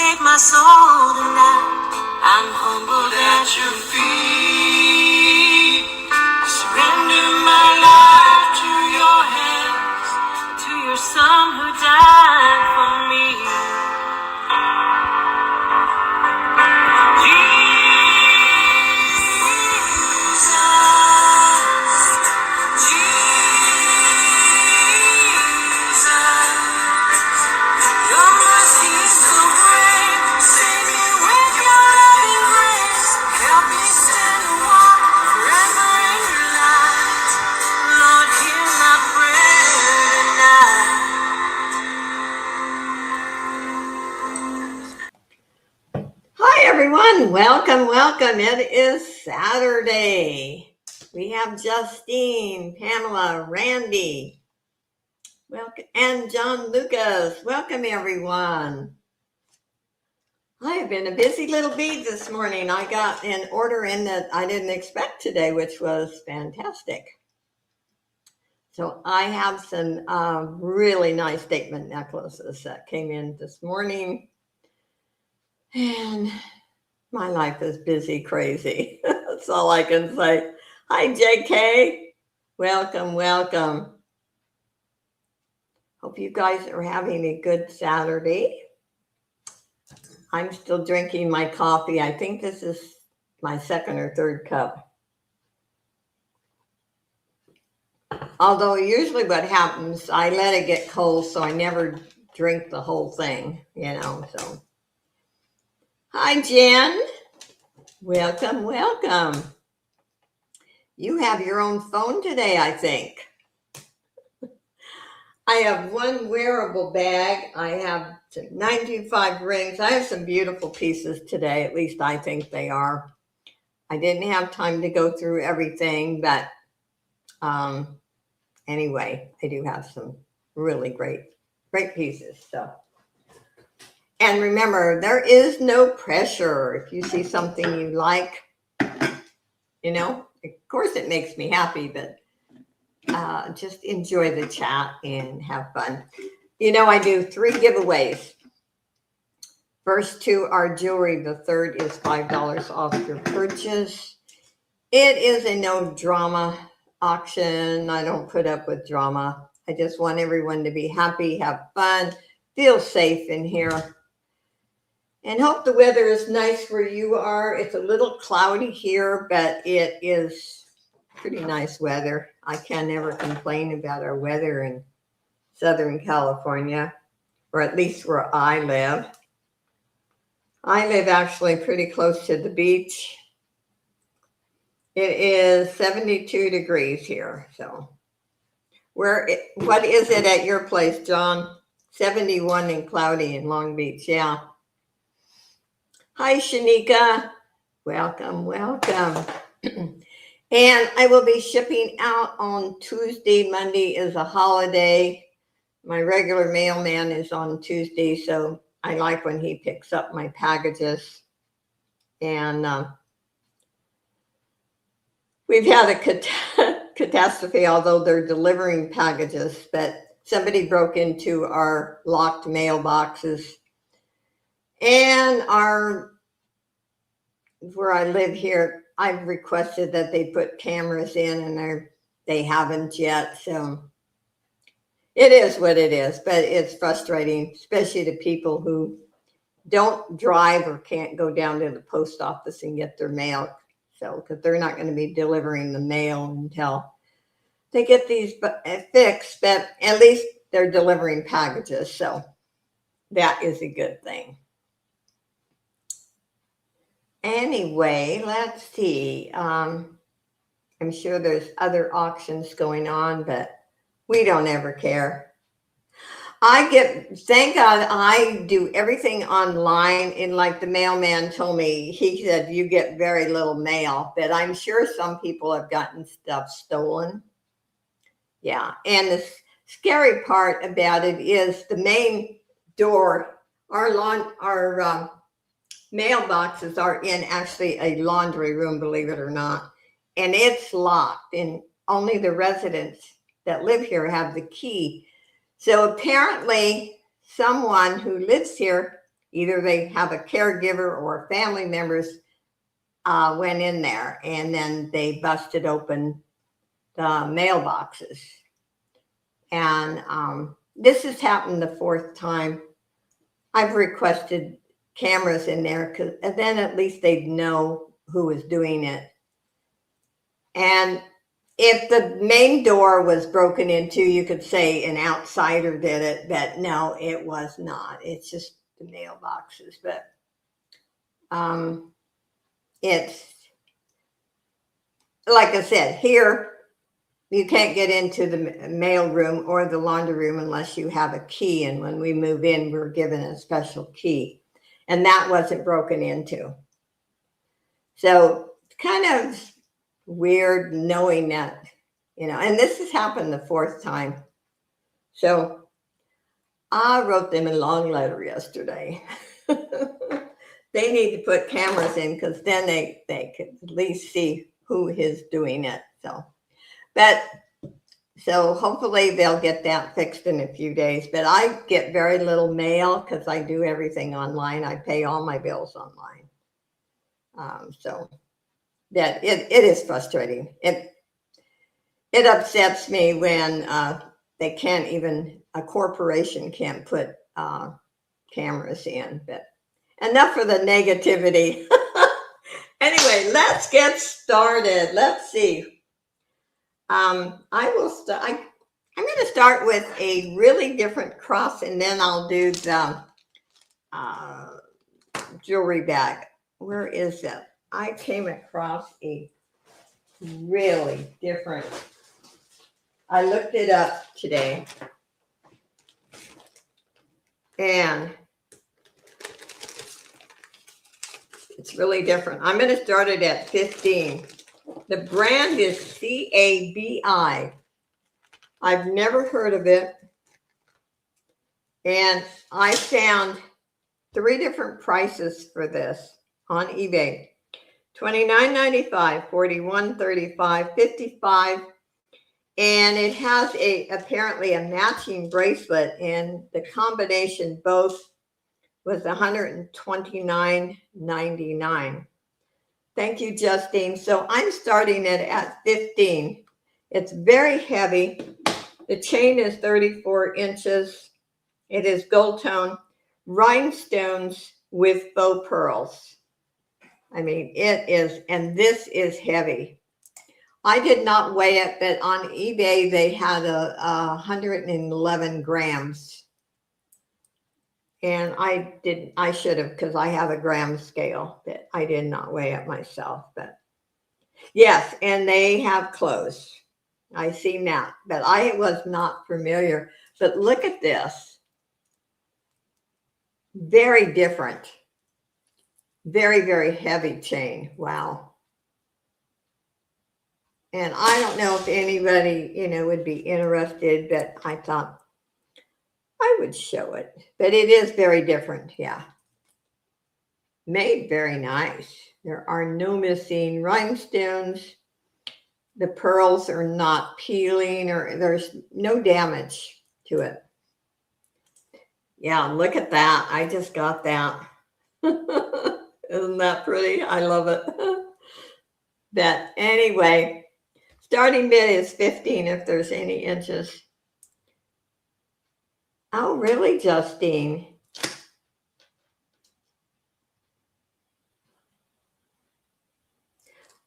take my soul tonight. I'm humbled at your feet. Surrender my life to your hands, to your son who died for me. Everyone, welcome. It is Saturday. We have Justine, Pamela, Randy, welcome, and John Lucas. Welcome, everyone. I have been a busy little bee this morning. I got an order in that I didn't expect today, which was fantastic. So I have some really nice statement necklaces that came in this morning. And my life is busy, crazy. That's all I can say. Hi, JK. Welcome. Hope you guys are having a good Saturday. I'm still drinking my coffee. I think this is my second or third cup. Although usually what happens, I let it get cold, so I never drink the whole thing, so. Hi, Jen. Welcome. You have your own phone today, I think. I have one wearable bag. I have 95 rings. I have some beautiful pieces today. At least I think they are. I didn't have time to go through everything, but anyway, I do have some really great pieces. So. And remember, there is no pressure. If you see something you like, of course it makes me happy, but just enjoy the chat and have fun. I do 3 giveaways. First 2 are jewelry. The third is $5 off your purchase. It is a no drama auction. I don't put up with drama. I just want everyone to be happy, have fun, feel safe in here. And hope the weather is nice where you are. It's a little cloudy here, but it is pretty nice weather. I can never complain about our weather in Southern California, or at least where I live. I live actually pretty close to the beach. It is 72 degrees here. So what is it at your place, John? 71 and cloudy in Long Beach. Yeah. Hi, Shanika. Welcome. And I will be shipping out on Tuesday. Monday is a holiday. My regular mailman is on Tuesday, so I like when he picks up my packages. And we've had a catastrophe, although they're delivering packages, but somebody broke into our locked mailboxes. And where I live here, I've requested that they put cameras in, and they haven't yet. So it is what it is, but it's frustrating, especially to people who don't drive or can't go down to the post office and get their mail. So, because they're not going to be delivering the mail until they get these fixed, but at least they're delivering packages. So that is a good thing. Anyway, let's see. I'm sure there's other auctions going on, but we don't ever care. Thank God I do everything online. And like the mailman told me, he said, you get very little mail, but I'm sure some people have gotten stuff stolen. Yeah. And the scary part about it is the main door, our mailboxes are in actually a laundry room, believe it or not, and it's locked, and only the residents that live here have the key. So apparently someone who lives here Either they have a caregiver or family members went in there and then they busted open the mailboxes. And this has happened the fourth time. I've requested cameras in there because then at least they'd know who was doing it. And if the main door was broken into, you could say an outsider did it, but no, it was not. It's just the mailboxes. But it's, like I said, here you can't get into the mail room or the laundry room unless you have a key. And when we move in, we're given a special key. And that wasn't broken into. So it's kind of weird knowing that, and this has happened the fourth time. So I wrote them a long letter yesterday. They need to put cameras in because then they could at least see who is doing it. So hopefully they'll get that fixed in a few days. But I get very little mail because I do everything online. I pay all my bills online. So that it is frustrating. It upsets me when they can't even, a corporation can't put cameras in. But enough of the negativity. Anyway, let's get started. Let's see. I'm going to start with a really different cross, and then I'll do the jewelry bag. Where is it? I came across a really different. I looked it up today, and it's really different. I'm going to start it at 15. The brand is CABI. I've never heard of it. And I found 3 different prices for this on eBay. $29.95, $41.35, $55. And it has apparently a matching bracelet, and the combination both was $129.99. Thank you, Justine. So I'm starting it at 15. It's very heavy. The chain is 34 inches. It is gold tone, rhinestones with faux pearls. I mean, it is, and this is heavy. I did not weigh it, but on eBay, they had 111 grams. And I should have, because I have a gram scale, but I did not weigh it myself. But yes, and they have clothes. I see that, but I was not familiar. But look at this. Very different. Very, very heavy chain. Wow. And I don't know if anybody, would be interested, but I thought I would show it. But it is very different. Yeah. Made very nice. There are no missing rhinestones. The pearls are not peeling, or there's no damage to it. Yeah, look at that. I just got that. Isn't that pretty? I love it. But anyway, starting bid is 15 if there's any inches. Oh, really, Justine?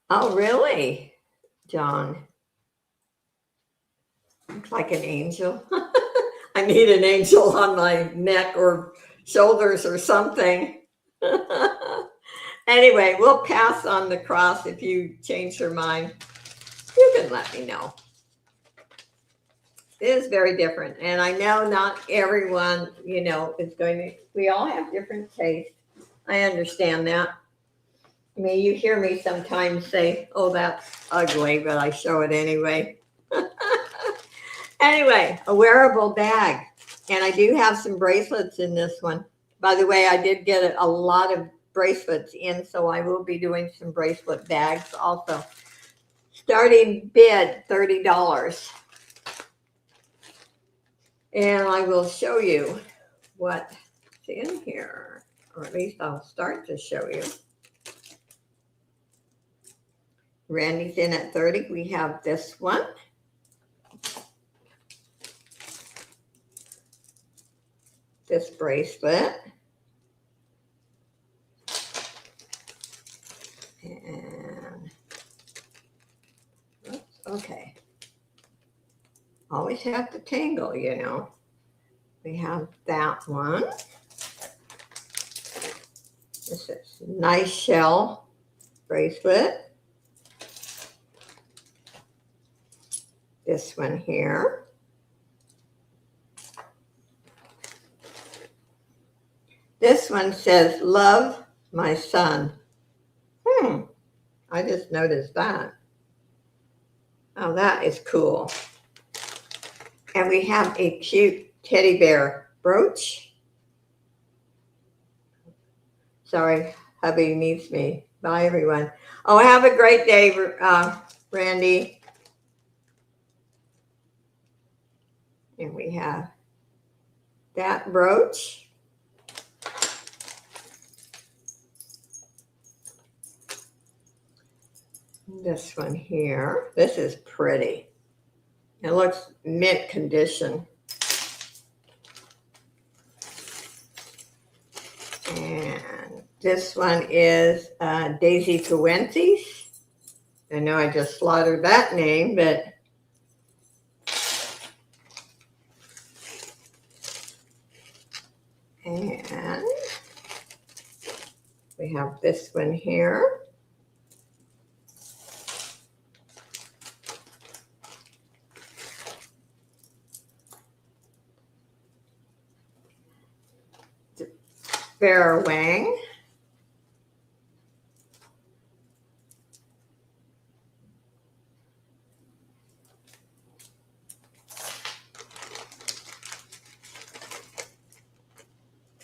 Oh, really, John? Looks like an angel. I need an angel on my neck or shoulders or something. Anyway, we'll pass on the cross. If you change your mind, you can let me know. It is very different. And I know not everyone, is going to, we all have different tastes. I understand that. I mean, you hear me sometimes say, oh, that's ugly, but I show it anyway. Anyway, a wearable bag. And I do have some bracelets in this one. By the way, I did get a lot of bracelets in, so I will be doing some bracelet bags also. Starting bid, $30. And I will show you what's in here. or at least I'll start to show you. Randy's in at 30. We have this one. This bracelet. And, oops, okay. Always have to tangle, you know. We have that one. This is nice shell bracelet. This one here. This one says, love my son. I just noticed that. Oh, that is cool. And we have a cute teddy bear brooch. Sorry, hubby needs me. Bye, everyone. Oh, have a great day, Randy. And we have that brooch. This one here. This is pretty. It looks mint condition. And this one is Daisy Fuentes. I know I just slaughtered that name, but and we have this one here. Vera Wang.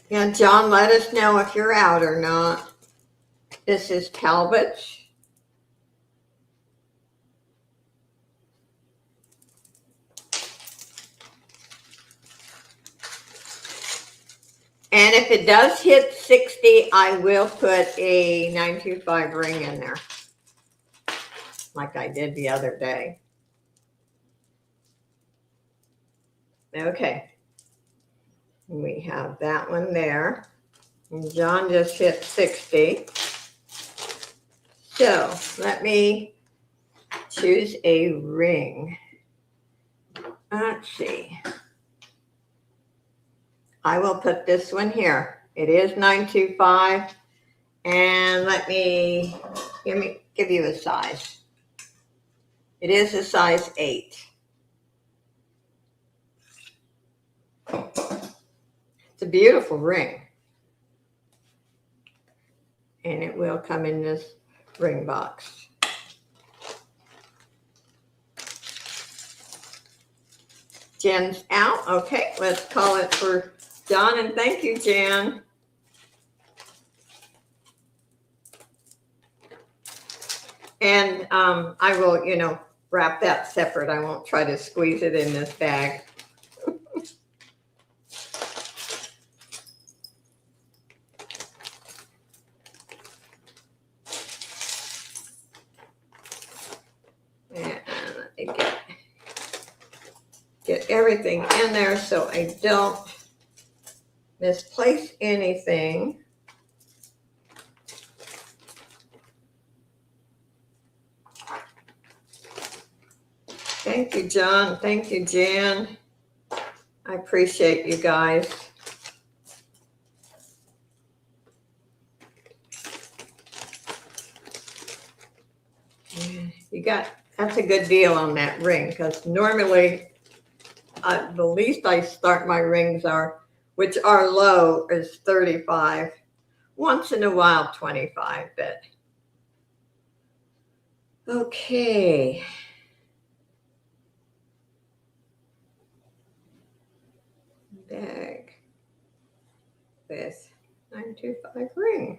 Yeah, John, let us know if you're out or not. This is Talbot's. And if it does hit 60, I will put a 925 ring in there, like I did the other day. Okay. We have that one there. And John just hit 60. So let me choose a ring. Let's see. I will put this one here. It is 925. And let me give you a size. It is a size 8. It's a beautiful ring. And it will come in this ring box. Jen's out. Okay, let's call it for John, and thank you, Jen. And I will, wrap that separate. I won't try to squeeze it in this bag. And let me get everything in there so I don't misplace anything. Thank you, John. Thank you, Jan. I appreciate you guys. That's a good deal on that ring, because normally the least I start my rings are, which are low, is 35. Once in a while, 25, but okay. Bag with 925 ring.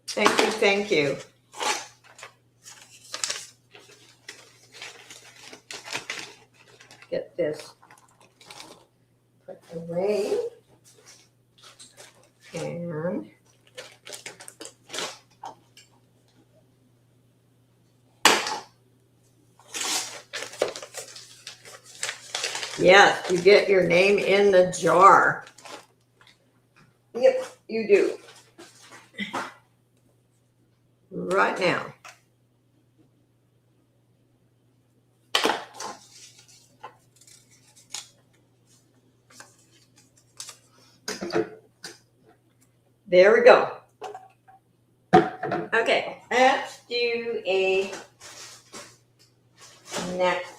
Thank you, thank you. Get this put away. And yes, you get your name in the jar. Yep, you do. Right now. There we go. Okay, let's do a next.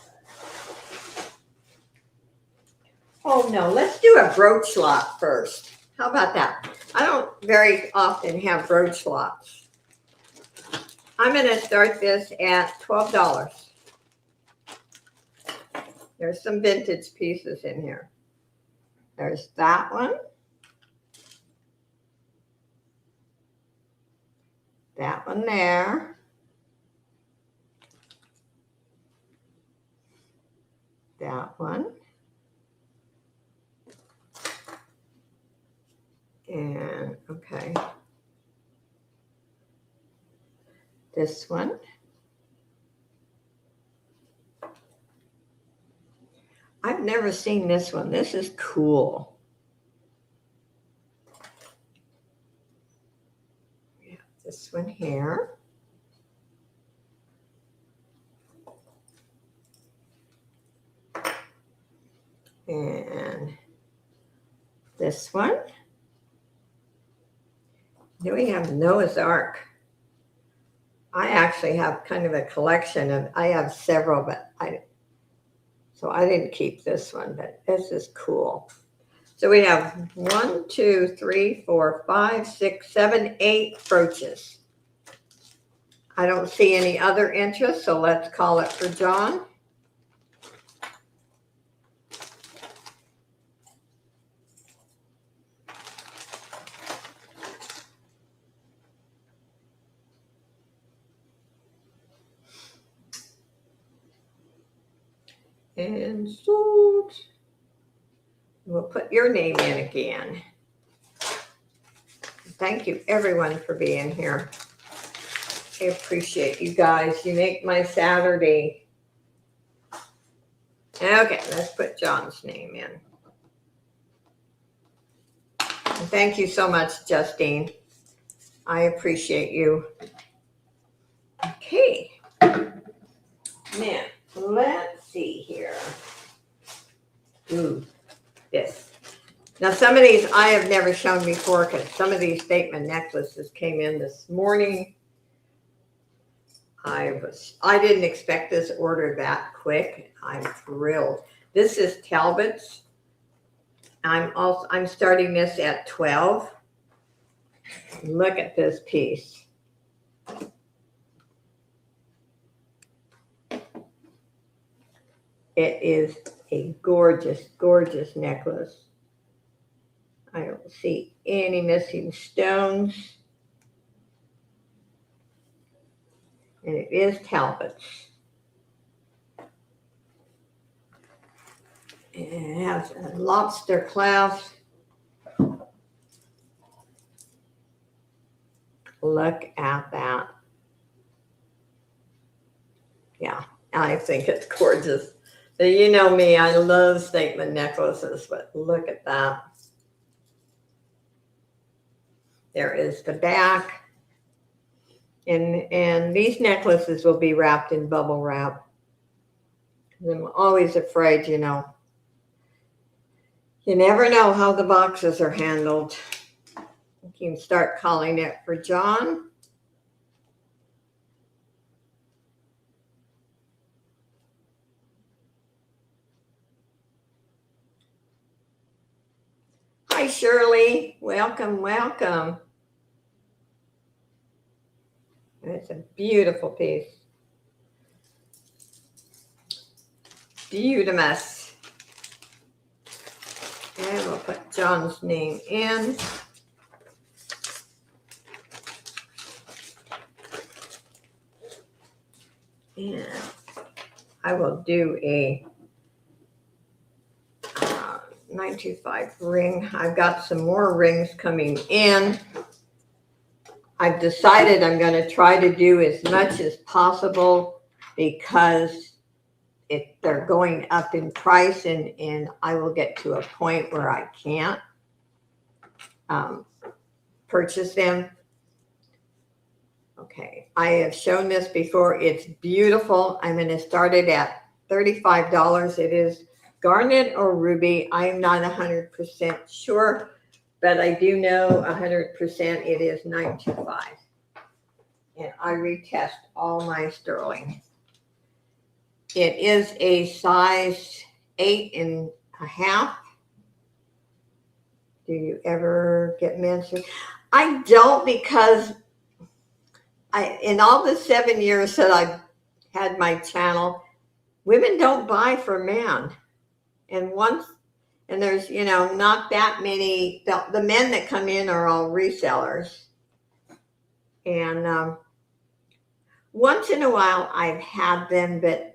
Oh no, let's do a brooch lot first. How about that? I don't very often have brooch lots. I'm going to start this at $12. There's some vintage pieces in here. There's that one. That one there. That one. And okay. This one. I've never seen this one. This is cool. Yeah, this one here. And this one. Then we have Noah's Ark. I actually have kind of a collection of, I have several, but so I didn't keep this one, but this is cool. So we have 1, 2, 3, 4, 5, 6, 7, 8 brooches. I don't see any other interest, so let's call it for John. And sold. We'll put your name in again. Thank you everyone for being here. I appreciate you guys. You make my Saturday. Okay, let's put John's name in. And thank you so much, Justine. I appreciate you. Okay. Now, let's see here. Ooh, this. Now, some of these I have never shown before because some of these statement necklaces came in this morning. I didn't expect this order that quick. I'm thrilled. This is Talbot's. I'm starting this at 12. Look at this piece. It is a gorgeous, gorgeous necklace. I don't see any missing stones. And it is Talbot's. And it has a lobster clasp. Look at that. Yeah, I think it's gorgeous. So you know me, I love statement necklaces, but look at that. There is the back. And these necklaces will be wrapped in bubble wrap. I'm always afraid, you know. You never know how the boxes are handled. You can start calling it for John. Hi, Shirley. Welcome, welcome. It's a beautiful piece. Beautimous. And we'll put John's name in. And I will do a 925 ring. I've got some more rings coming in. I've decided I'm going to try to do as much as possible because they're going up in price, and I will get to a point where I can't purchase them. Okay, I have shown this before. It's beautiful. I'm going to start it at $35. It is garnet or ruby. I'm not 100% sure, but I do know 100% it is 925. And I retest all my sterling. It is a size 8.5. Do you ever get menstruation? I don't, because in all the 7 years that I've had my channel, women don't buy for men. And there's, not that many, the men that come in are all resellers. And once in a while I've had them, but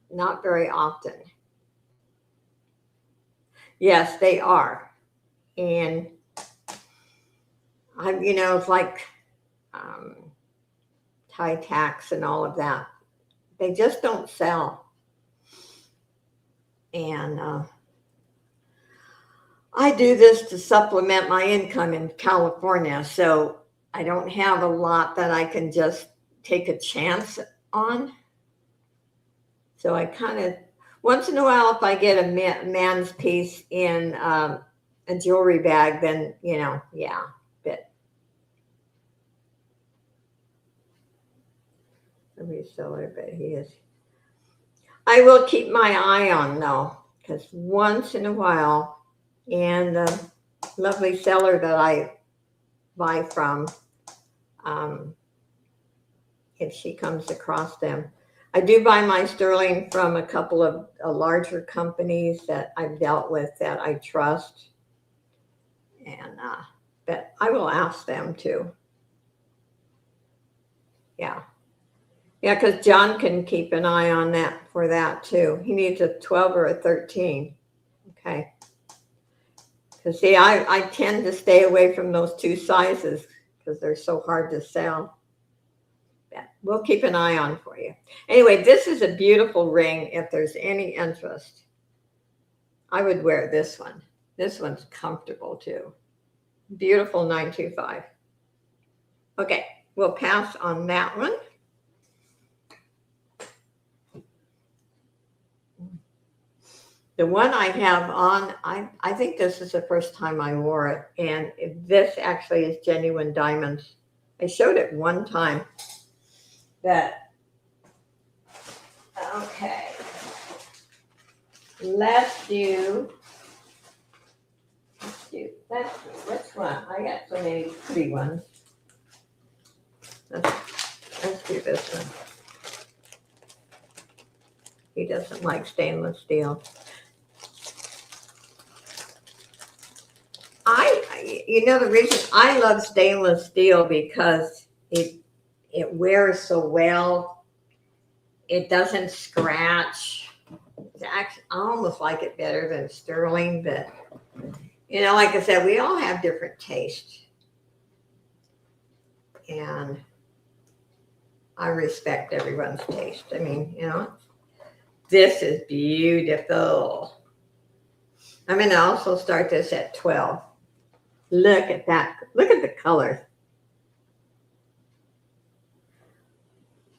not very often. Yes, they are. And it's like tie tacks and all of that. They just don't sell. And I do this to supplement my income in California, so I don't have a lot that I can just take a chance on. So I kind of, once in a while, if I get a man's piece in a jewelry bag, then, yeah, but a reseller, but he is. I will keep my eye on, though, because once in a while, and the lovely seller that I buy from, if she comes across them. I do buy my sterling from a couple of larger companies that I've dealt with that I trust. And but I will ask them too. Yeah, because John can keep an eye on that for that too. He needs a 12 or a 13. Okay. Because see, I tend to stay away from those two sizes because they're so hard to sell. We'll keep an eye on for you. Anyway, this is a beautiful ring. If there's any interest, I would wear this one. This one's comfortable too. Beautiful 925. Okay, we'll pass on that one. The one I have on, I think this is the first time I wore it. And this actually is genuine diamonds. I showed it one time. Okay. Let's do which one? I got so many pretty ones. Let's do this one. He doesn't like stainless steel. The reason I love stainless steel because it wears so well. It doesn't scratch. It's actually, I almost like it better than sterling, but like I said, we all have different tastes. And I respect everyone's taste. I mean, this is beautiful. I'm going to also start this at 12. Look at that. Look at the colors.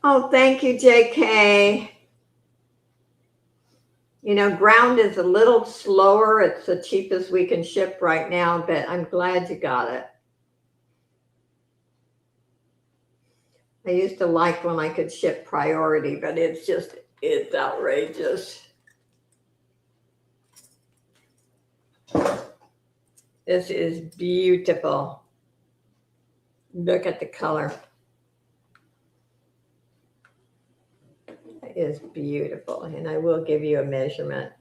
Oh, thank you, JK. Ground is a little slower. It's the cheapest we can ship right now, but I'm glad you got it. I used to like when I could ship priority, but it's outrageous. This is beautiful. Look at the color. It is beautiful, and I will give you a measurement.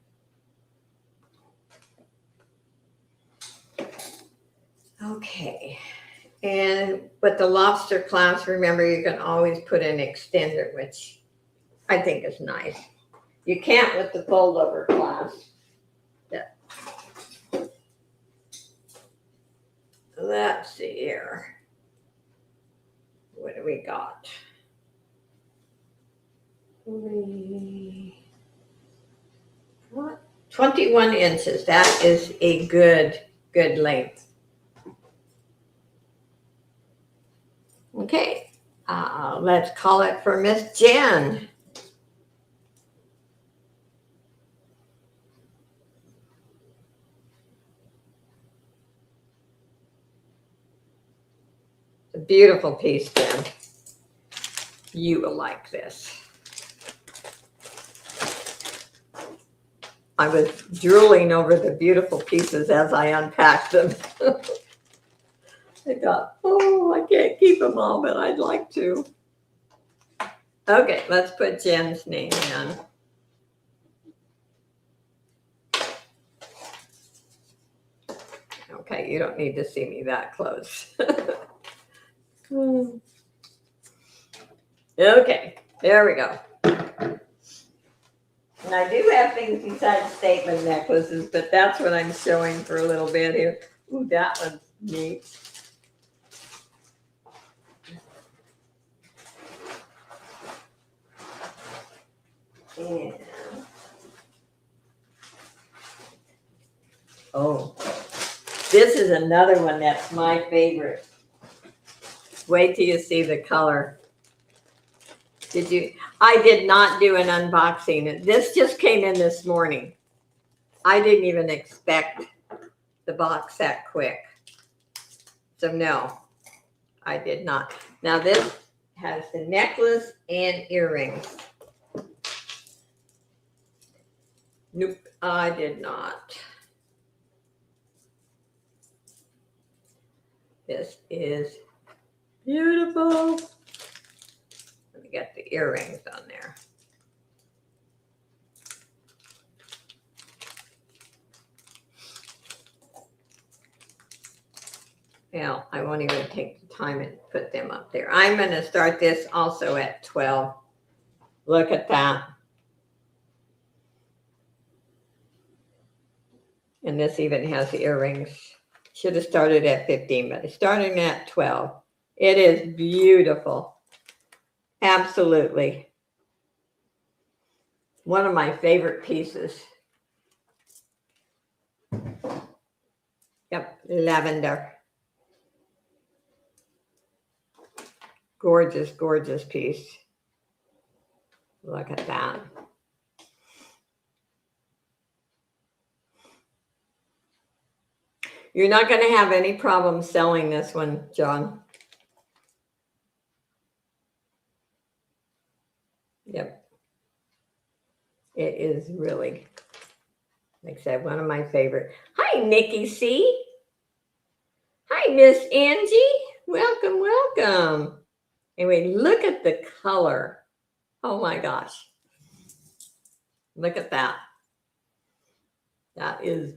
Okay. And with the lobster clasp, remember you can always put an extender, which I think is nice. You can't with the fold over clasp. Yeah. see here. What do we got? 21 inches. That is a good length. Okay, let's call it for Miss Jen. It's a beautiful piece, Jen. You will like this. I was drooling over the beautiful pieces as I unpacked them. I thought, oh, I can't keep them all, but I'd like to. Okay, let's put Jen's name in. Okay, you don't need to see me that close. Okay, there we go. And I do have things besides statement necklaces, but that's what I'm showing for a little bit here. Ooh, that one's neat. And oh, this is another one that's my favorite. Wait till you see the color. I did not do an unboxing. This just came in this morning. I didn't even expect the box that quick. So no, I did not. Now this has the necklace and earrings. Nope, I did not. This is beautiful. Let me get the earrings on there. Well, I won't even take the time and put them up there. I'm going to start this also at 12. Look at that. And this even has the earrings. Should have started at 15, but it's starting at 12. It is beautiful. Absolutely. One of my favorite pieces. Yep, lavender. Gorgeous, gorgeous piece. Look at that. You're not going to have any problem selling this one, John. Yep. It is really, like I said, one of my favorite. Hi, Nikki C. Hi, Miss Angie. Welcome, welcome. Anyway, look at the color. Oh my gosh. Look at that. That is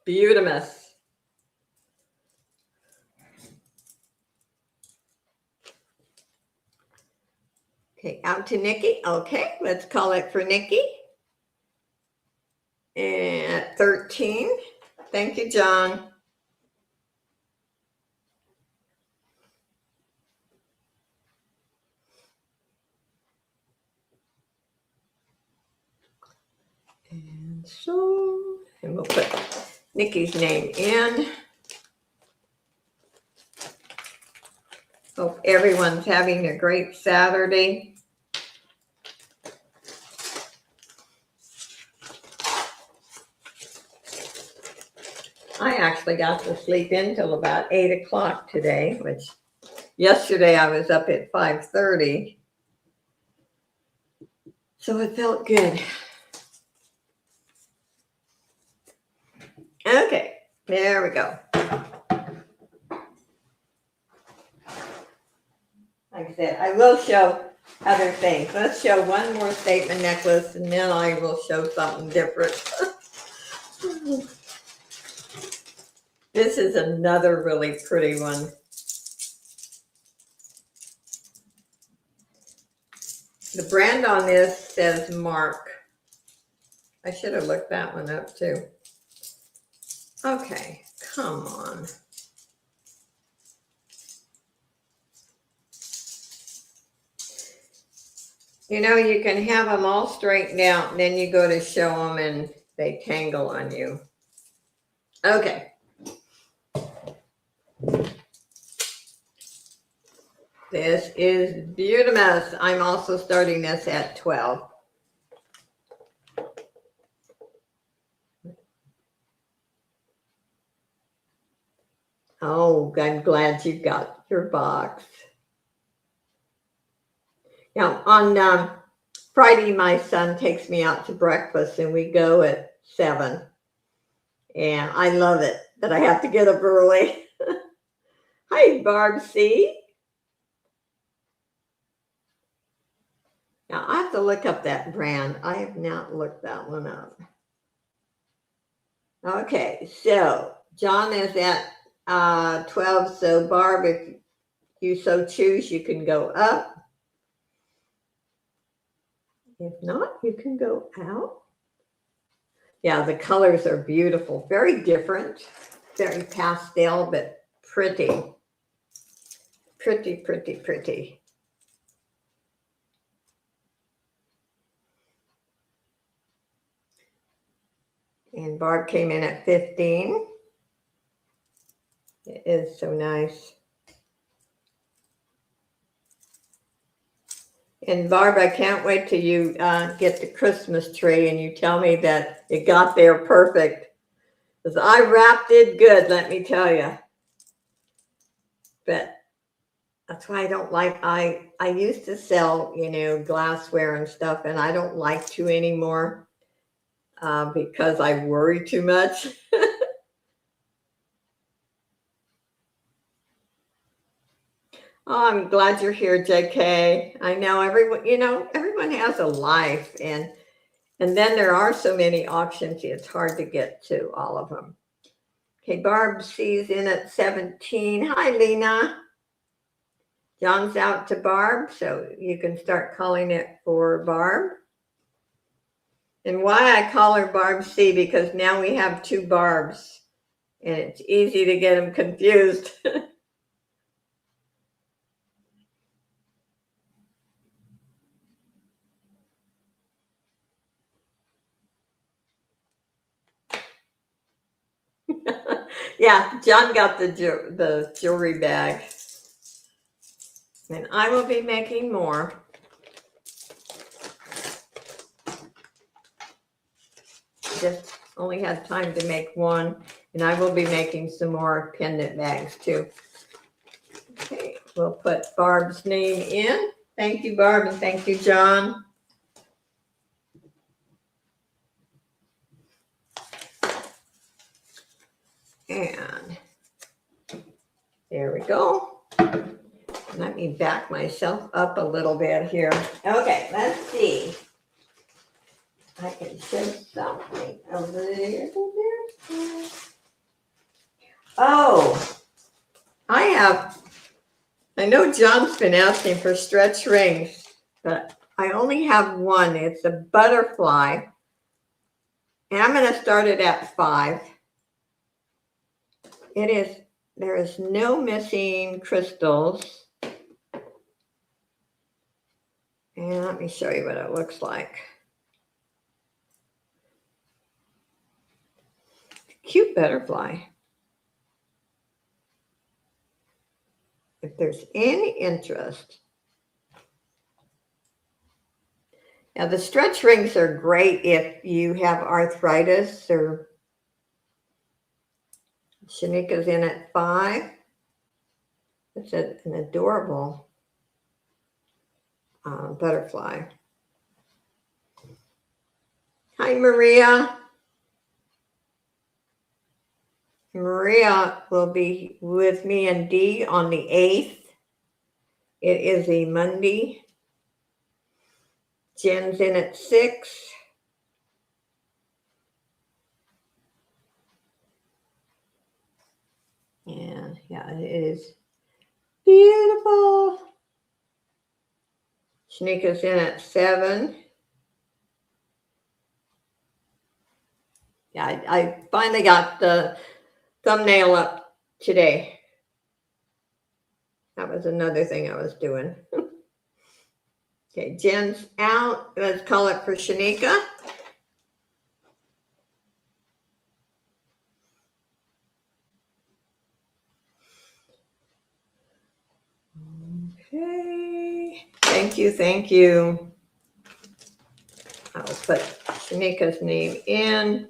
beautiful. Okay, out to Nikki. Okay, let's call it for Nikki. And 13. Thank you, John. And so, and we'll put Nikki's name in. Hope everyone's having a great Saturday. I actually got to sleep in till about 8 o'clock today, which yesterday I was up at 5:30. So it felt good. Okay, there we go. Like I said, I will show other things. Let's show one more statement necklace and then I will show something different. This is another really pretty one. The brand on this says Mark. I should have looked that one up too. Okay, come on. You know, you can have them all straightened out, and then you go to show them and they tangle on you. Okay. This is beautiful. I'm also starting this at 12. Oh, I'm glad you got your box. Now, on Friday, my son takes me out to breakfast, and we go at 7. And I love it that I have to get up early. Hi, Barb C. Now, I have to look up that brand. I have not looked that one up. Okay, so John is at 12. So, Barb, if you so choose, you can go up. If not, you can go out. Yeah, the colors are beautiful. Very different. Very pastel, but pretty. Pretty, pretty, pretty. And Barb came in at 15. It is so nice. And Barb, I can't wait till you get the Christmas tree and you tell me that it got there perfect. Because I wrapped it good, let me tell you. But that's why I don't like, I used to sell, glassware and stuff, and I don't like to anymore because I worry too much. Oh, I'm glad you're here, JK. I know everyone has a life, and then there are so many auctions, it's hard to get to all of them. Okay, Barb C's in at 17. Hi, Lena. John's out to Barb, so you can start calling it for Barb. And why I call her Barb C, because now we have 2 Barbs, and it's easy to get them confused. Yeah, John got the jewelry bag. And I will be making more. Just only had time to make one. And I will be making some more pendant bags too. Okay, we'll put Barb's name in. Thank you, Barb, and thank you, John. And there we go. Let me back myself up a little bit here. Okay, let's see. I can show something over there. Oh, I know John's been asking for stretch rings, but I only have one. It's a butterfly. And I'm going to start it at 5. There is no missing crystals. And let me show you what it looks like. Cute butterfly. If there's any interest. Now the stretch rings are great if you have arthritis, or Shanika's in at 5. It's an adorable butterfly. Hi, Maria. Maria will be with me and Dee on the 8th. It is a Monday. Jen's in at 6. And yeah, it is beautiful. Shanika's in at 7. Yeah, I finally got the thumbnail up today. That was another thing I was doing. Okay, Jen's out. Let's call it for Shanika. Okay. Thank you, thank you. I'll put Shanika's name in.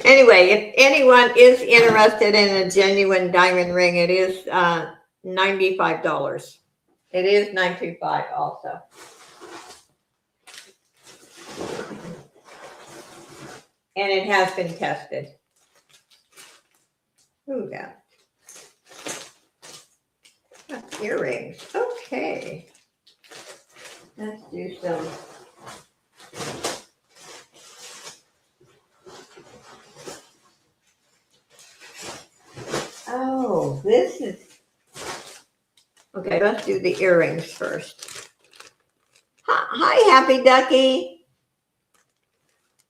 Anyway, if anyone is interested in a genuine diamond ring, it is $95. It is $925 also. And it has been tested. Ooh, yeah. Earrings. Okay. Let's do some. Oh, this is. Okay, let's do the earrings first. Hi, Happy Ducky.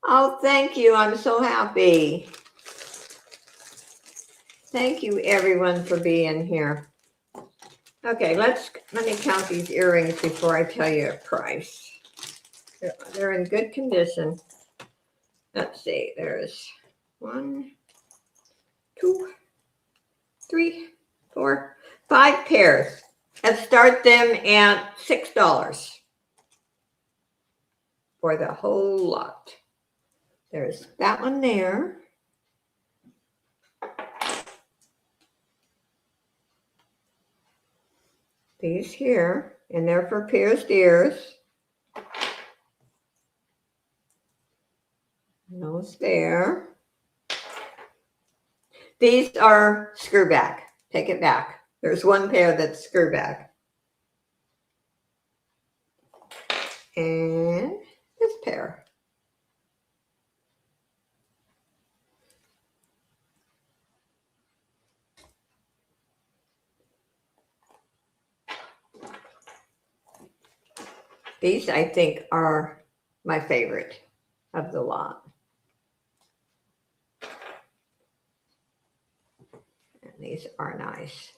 Oh, thank you. I'm so happy. Thank you, everyone, for being here. Okay, let me count these earrings before I tell you a price. They're in good condition. Let's see. There's 1, 2, 3, 4, 5 pairs. Let's start them at $6 for the whole lot. There's that one there. These here, and they're for pierced ears. Those there. These are screw back. Take it back. There's one pair that's screw back. And this pair. These, I think, are my favorite of the lot. And these are nice.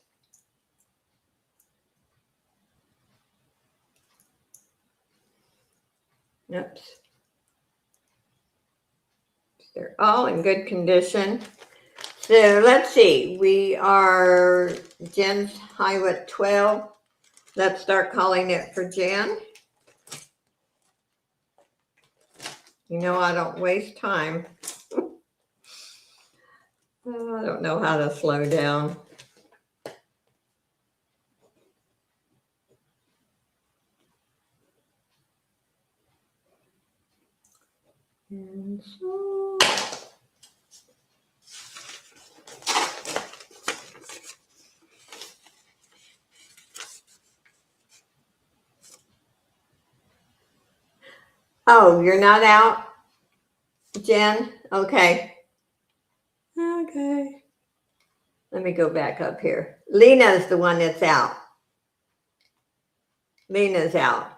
Oops. They're all in good condition. So let's see. We are Jen's high at 12. Let's start calling it for Jen. You know I don't waste time. Oh, I don't know how to slow down. And so oh, you're not out, Jen? Okay. Okay. Let me go back up here. Lena's the one that's out. Lena's out.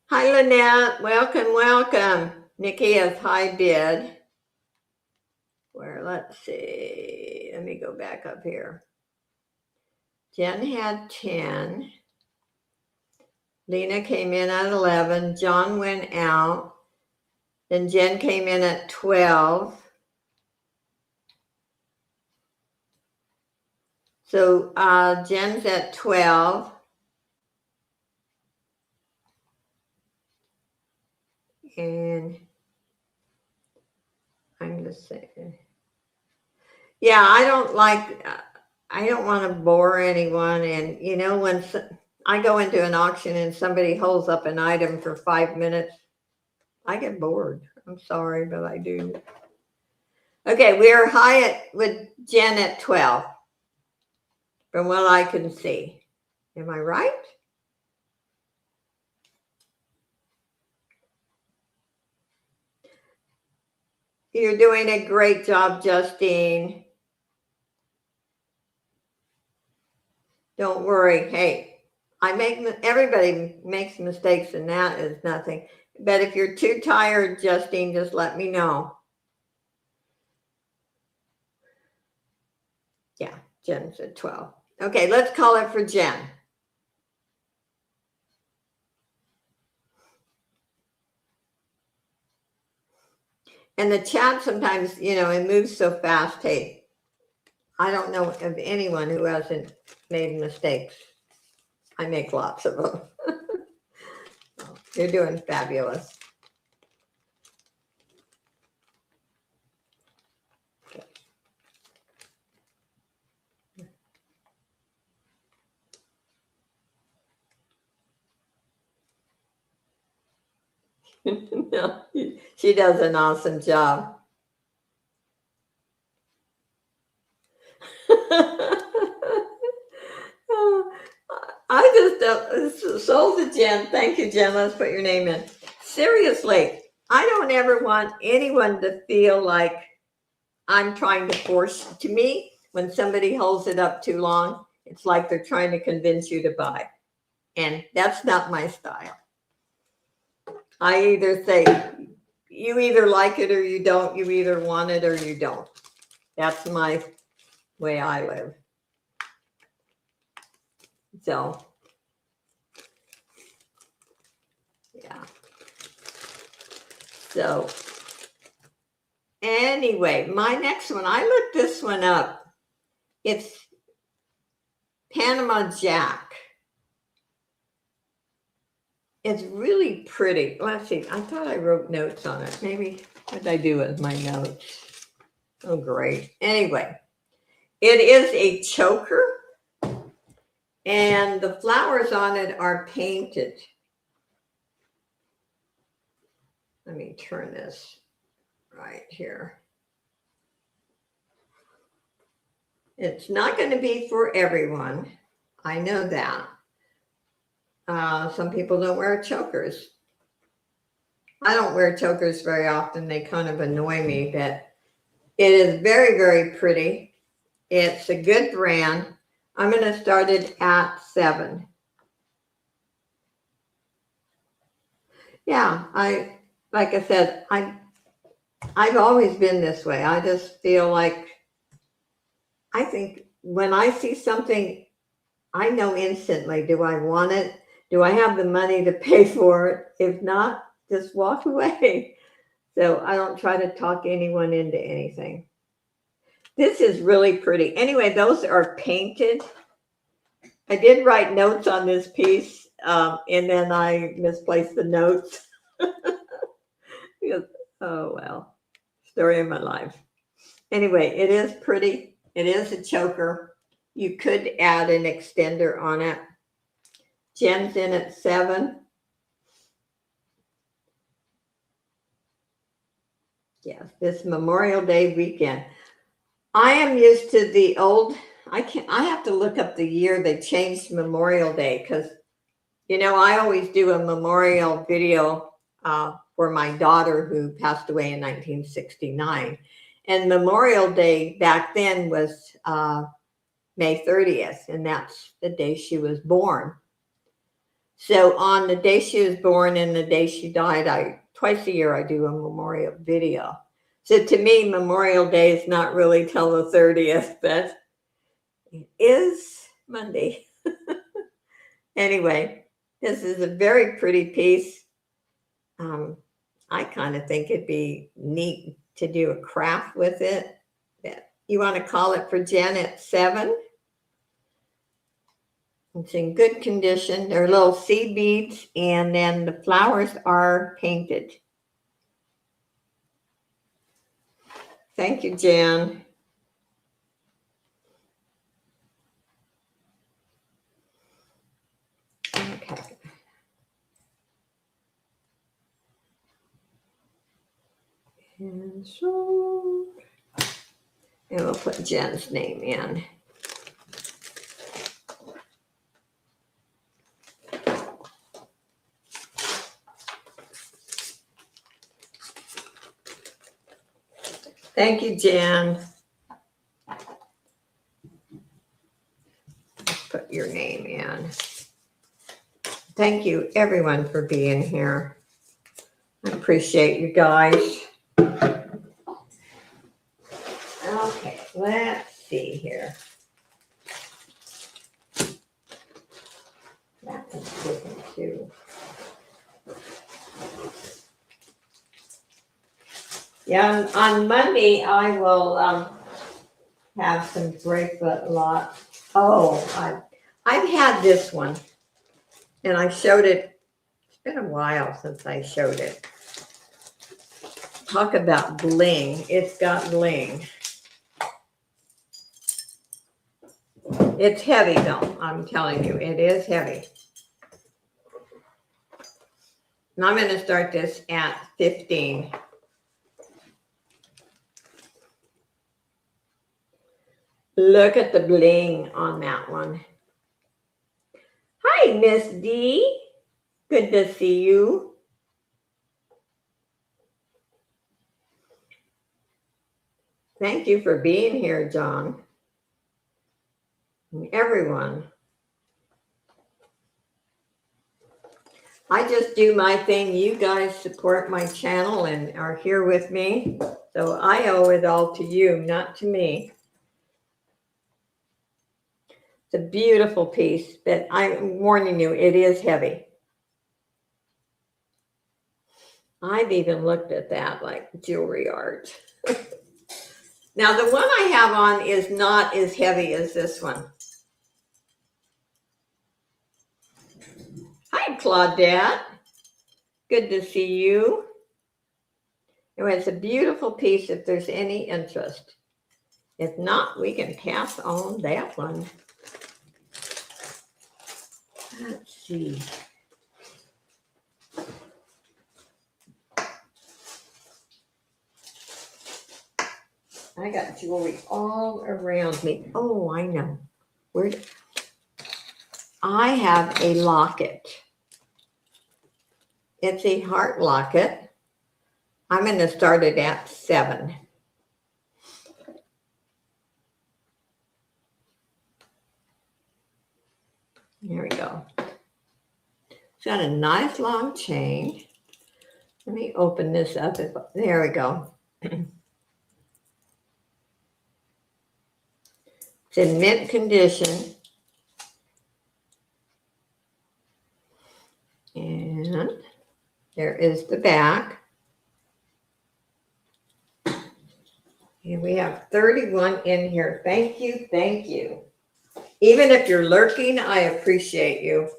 Hi, Lynette. Welcome, welcome. Nikki has high bid. Where, let's see. Let me go back up here. Jen had 10. Lena came in at 11. John went out. Then Jen came in at 12. So Jen's at 12. And I'm just saying. Yeah, I don't want to bore anyone. And, you know, when I go into an auction and somebody holds up an item for 5 minutes, I get bored. I'm sorry, but I do. Okay, we're high with Jen at 12, from what I can see. Am I right? You're doing a great job, Justine. Don't worry. Hey, everybody makes mistakes, and that is nothing. But if you're too tired, Justine, just let me know. Yeah, Jen said 12. Okay, let's call it for Jen. And the chat sometimes, it moves so fast. Hey, I don't know of anyone who hasn't made mistakes. I make lots of them. You're doing fabulous. No, she does an awesome job. I just sold to Jen. Thank you, Jen. Let's put your name in. Seriously, I don't ever want anyone to feel like I'm trying to force. To me, when somebody holds it up too long, it's like they're trying to convince you to buy. And that's not my style. I either say, you either like it or you don't. You either want it or you don't. That's my way I live. So, yeah. So, anyway, my next one, I looked this one up. It's Panama Jack. It's really pretty. Let's see. I thought I wrote notes on it. Maybe what did I do with my notes? Oh, great. Anyway, it is a choker, and the flowers on it are painted. Let me turn this right here. It's not going to be for everyone. I know that. Some people don't wear chokers. I don't wear chokers very often. They kind of annoy me, but it is very, very pretty. It's a good brand. I'm going to start it at 7. Yeah, like I said, I've always been this way. I just feel like, I think when I see something, I know instantly, do I want it? Do I have the money to pay for it? If not, just walk away. So I don't try to talk anyone into anything. This is really pretty. Anyway, those are painted. I did write notes on this piece, and then I misplaced the notes. Because, oh, well, story of my life. Anyway, it is pretty. It is a choker. You could add an extender on it. Jen's in at 7. Yes, this Memorial Day weekend. I am used to the old, I have to look up the year they changed Memorial Day, because, I always do a memorial video for my daughter who passed away in 1969. And Memorial Day back then was May 30th, and that's the day she was born. So on the day she was born and the day she died, twice a year I do a memorial video. So to me, Memorial Day is not really till the 30th, but it is Monday. Anyway, this is a very pretty piece. I kind of think it'd be neat to do a craft with it. You want to call it for Jen at 7? It's in good condition. They're little seed beads, and then the flowers are painted. Thank you, Jan. Okay. And so, and we'll put Jen's name in. Thank you, Jan. Put your name thank you everyone for being here. I appreciate you guys. Okay, let's see here. That's different too. Yeah, on Monday I will have some bracelet lot. Oh, I've had this one, and I showed it. It's been a while since I showed it. Talk about bling. It's got bling. It's heavy though, I'm telling you, it is heavy. And I'm going to start this at 15. Look at the bling on that one. Hi, Miss D. Good to see you. Thank you for being here, John. And everyone. I just do my thing. You guys support my channel and are here with me. So I owe it all to you, not to me. It's a beautiful piece, but I'm warning you, it is heavy. I've even looked at that like jewelry art. Now, the one I have on is not as heavy as this one. Hi, Claudette. Good to see you. Anyway, it's a beautiful piece if there's any interest. If not, we can pass on that one. Let's see. I got jewelry all around me. Oh, I know. I have a locket. It's a heart locket. I'm going to start it at 7. There we go. It's got a nice long chain. Let me open this up. There we go. It's in mint condition. And there is the back. And we have 31 in here. Thank you, thank you. Even if you're lurking, I appreciate you.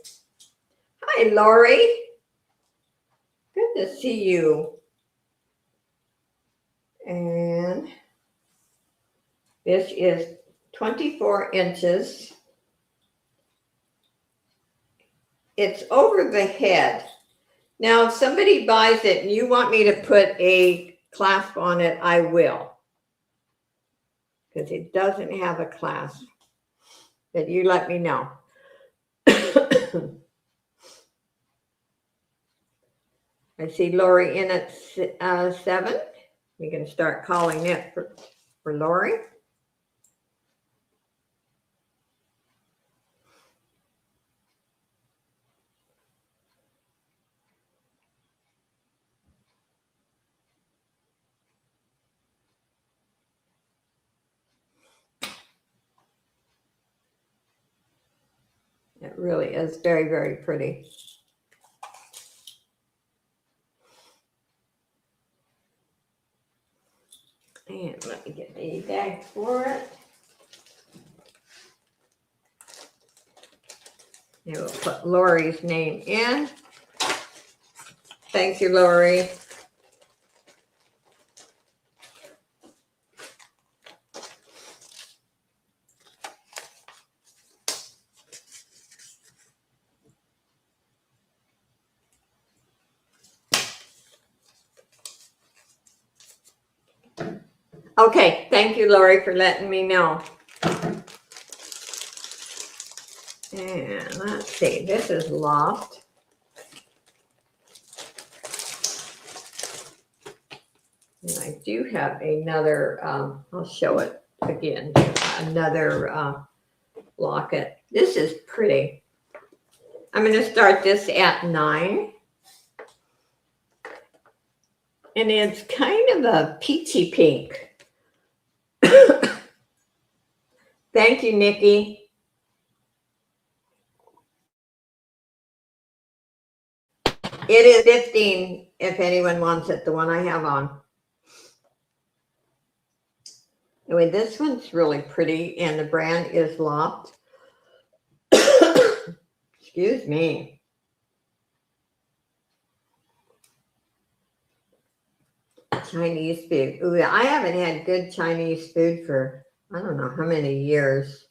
Hi, Lori. Good to see you. And this is 24 inches. It's over the head. Now, if somebody buys it and you want me to put a clasp on it, I will. Because it doesn't have a clasp. But you let me know. I see Lori in at 7. We can start calling it for Lori. It really is very, very pretty. And let me get the bag for it. And we'll put Lori's name in. Thank you, Lori. Okay, thank you, Lori, for letting me know. And let's see, this is Loft. And I do have another, I'll show it again, another locket. This is pretty. I'm going to start this at 9. And it's kind of a peachy pink. Thank you, Nikki. It is 15 if anyone wants it, the one I have on. Anyway, this one's really pretty, and the brand is Loft. Excuse me. Chinese food. Ooh, I haven't had good Chinese food for I don't know how many years.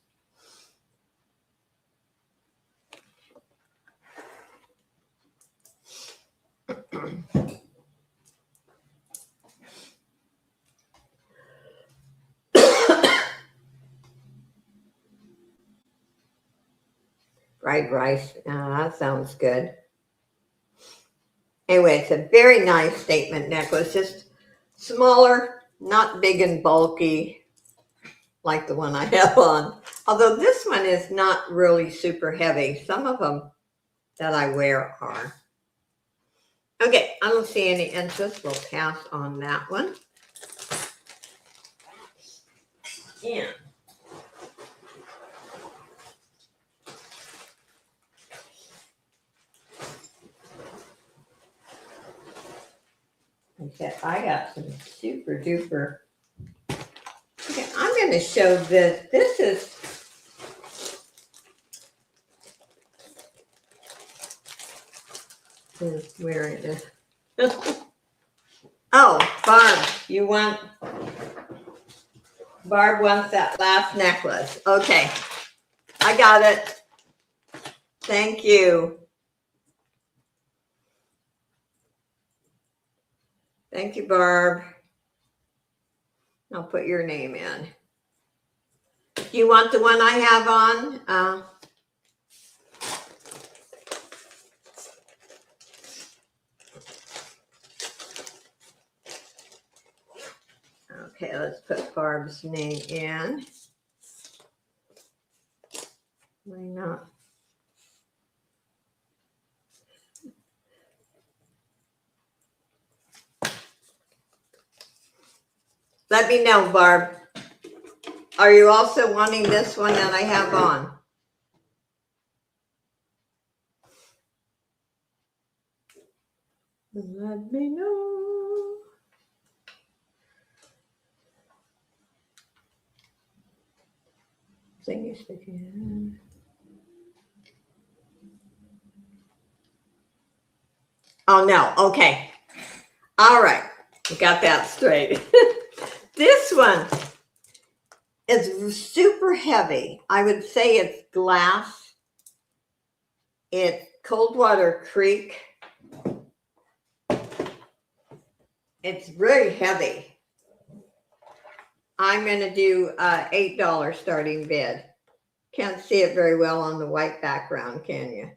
Fried rice. That sounds good. Anyway, it's a very nice statement necklace. Just smaller, not big and bulky like the one I have on. Although this one is not really super heavy. Some of them that I wear are. Okay, I don't see any interest. We'll pass on that one. Yeah. Okay, I got some super duper. Okay, I'm going to show this. This is wearing this. Oh, Barb wants that last necklace. Okay, I got it. Thank you. Thank you, Barb. I'll put your name in. Do you want the one I have on? Okay, let's put Barb's name in. Why not? Let me know, Barb. Are you also wanting this one that I have on? Let me know. Thingy sticking. Oh, no. Okay. All right. We got that straight. This one is super heavy. I would say it's glass. It's Coldwater Creek. It's very heavy. I'm going to do $8 starting bid. Can't see it very well on the white background, can you?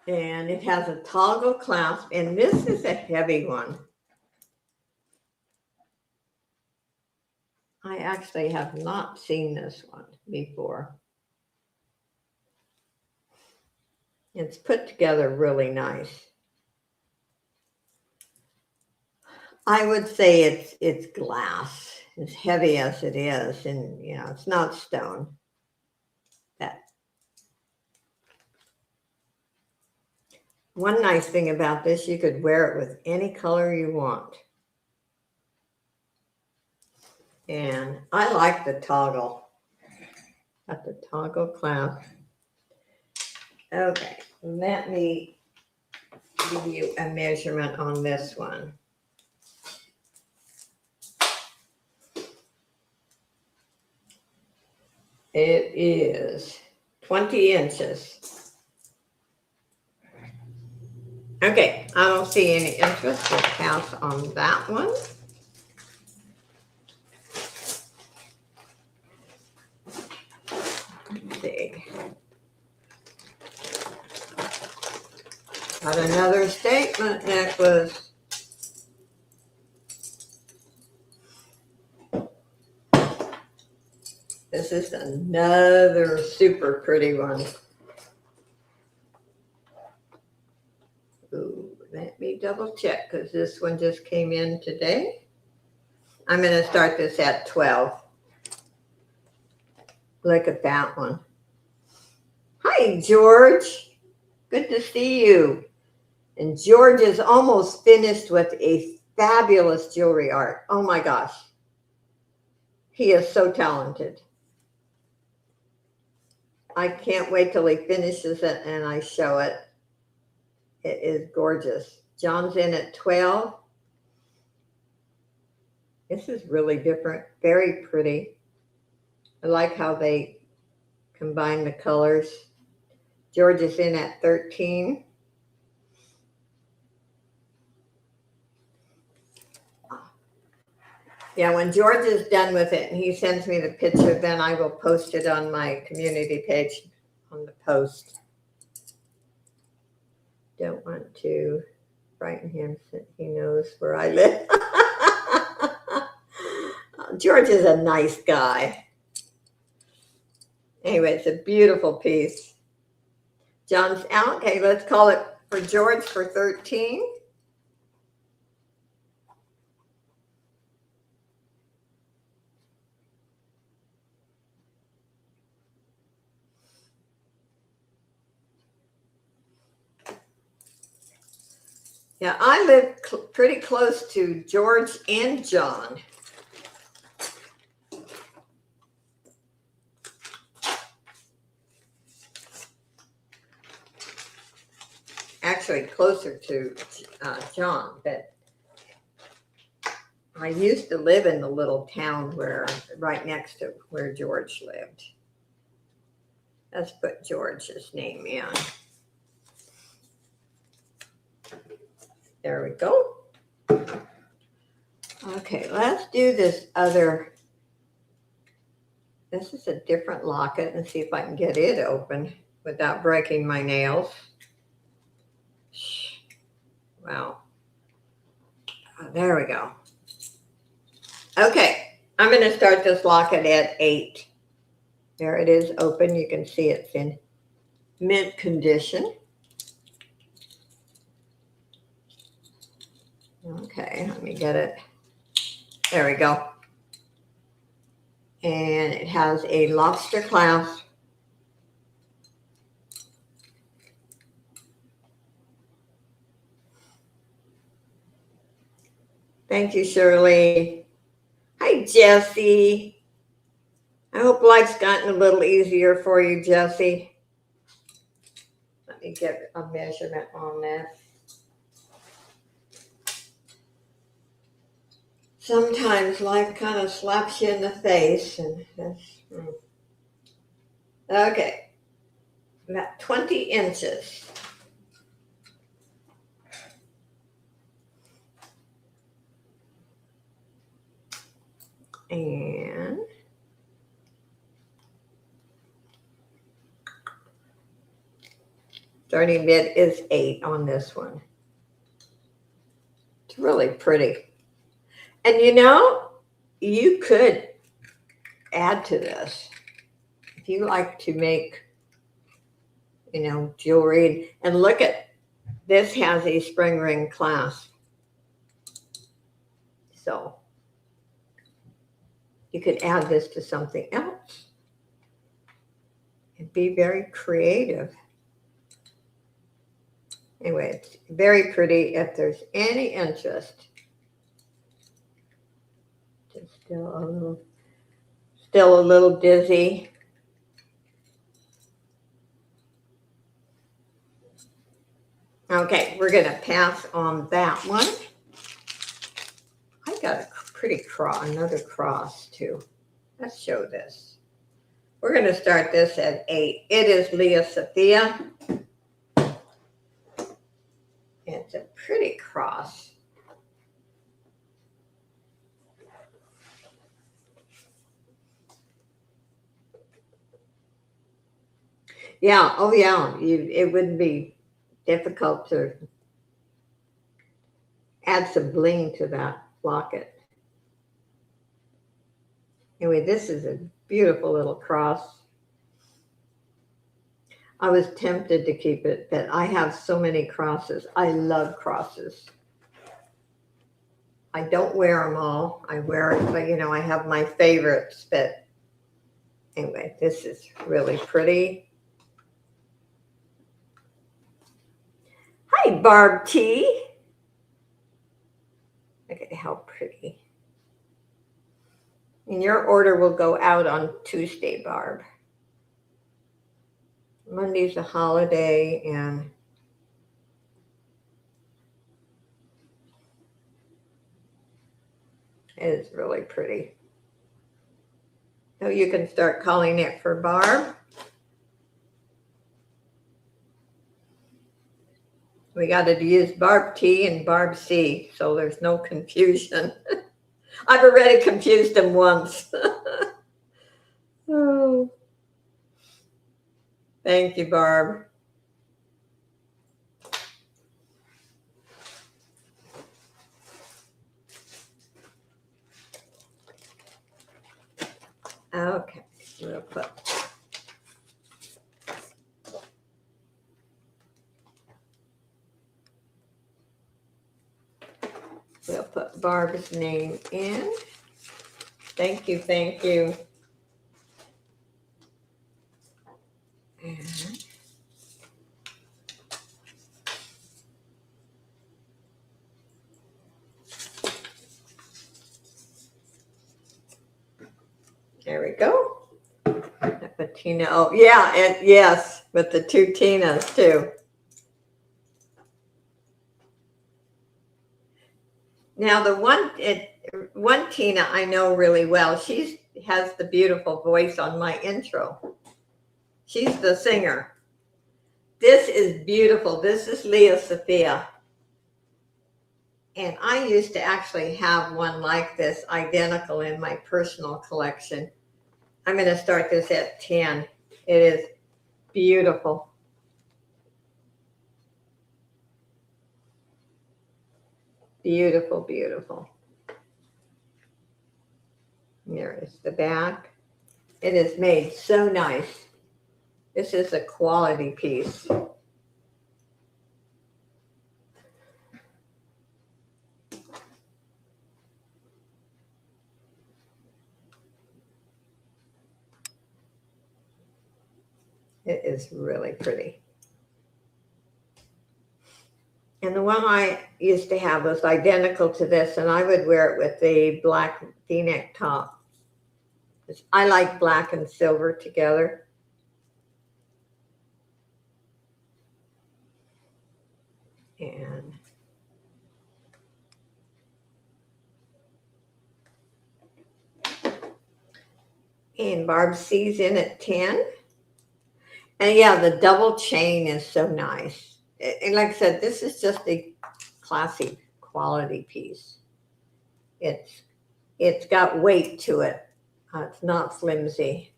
And it has a toggle clasp, and this is a heavy one. I actually have not seen this one before. It's put together really nice. I would say it's glass, as heavy as it is, and you know, it's not stone. That one nice thing about this, you could wear it with any color you want. And I like the toggle. Got the toggle clasp. Okay, let me give you a measurement on this one. It is 20 inches. Okay, I don't see any interest. We'll pass on that one. Let's see. Got another statement necklace. This is another super pretty one. Ooh, let me double check because this one just came in today. I'm going to start this at 12. Look at that one. Hi, George. Good to see you. And George is almost finished with a fabulous jewelry art. Oh my gosh. He is so talented. I can't wait till he finishes it and I show it. It is gorgeous. John's in at 12. This is really different. Very pretty. I like how they combine the colors. George is in at 13. Yeah, when George is done with it and he sends me the picture, then I will post it on my community page on the post. Don't want to frighten him so he knows where I live. George is a nice guy. Anyway, it's a beautiful piece. John's out. Okay, let's call it for George for 13. Yeah, I live pretty close to George and John. Actually, closer to John, but I used to live in the little town right next to where George lived. Let's put George's name in. There we go. Okay, let's do this other. This is a different locket and see if I can get it open without breaking my nails. Wow. There we go. Okay, I'm going to start this locket at 8. There it is open. You can see it's in mint condition. Okay, let me get it. There we go. And it has a lobster clasp. Thank you, Shirley. Hi, Jessie. I hope life's gotten a little easier for you, Jessie. Let me get a measurement on that. Sometimes life kind of slaps you in the face, and that's okay. About 20 inches. And starting bid is 8 on this one. It's really pretty. And you could add to this if you like to make, jewelry. And look at this, has a spring ring clasp. So you could add this to something else and be very creative. Anyway, it's very pretty. If there's any interest, just still a little dizzy. Okay, we're going to pass on that one. I got a pretty another cross too. Let's show this. We're going to start this at 8. It is Leah Sophia. It's a pretty cross. Yeah, oh yeah, it wouldn't be difficult to add some bling to that locket. Anyway, this is a Beautiful little cross. I was tempted to keep it, but I have so many crosses. I love crosses. I don't wear them all. I wear it, but I have my favorites. But anyway, this is really pretty. Hi, Barb T. Look at how pretty. And your order will go out on Tuesday, Barb. Monday's a holiday, and it is really pretty. So you can start calling it for Barb. We got to use Barb T and Barb C, so there's no confusion. I've already confused them once. Oh, thank you, Barb. Okay, we'll put Barb's name in. Thank you, thank you. And there we go. But Tina, oh yeah, and yes, with the two Tinas too. Now the one Tina I know really well. She has the beautiful voice on my intro. She's the singer. This is beautiful. This is Leah Sophia. And I used to actually have one like this, identical, in my personal collection. I'm going to start this at 10. It is beautiful. Beautiful, beautiful. There is the back. It is made so nice. This is a quality piece. It is really pretty. And the one I used to have was identical to this, and I would wear it with the black V-neck top. I like black and silver together. And Barb C's in at 10. And yeah, the double chain is so nice. And like I said, this is just a classy quality piece. It's got weight to it. It's not flimsy.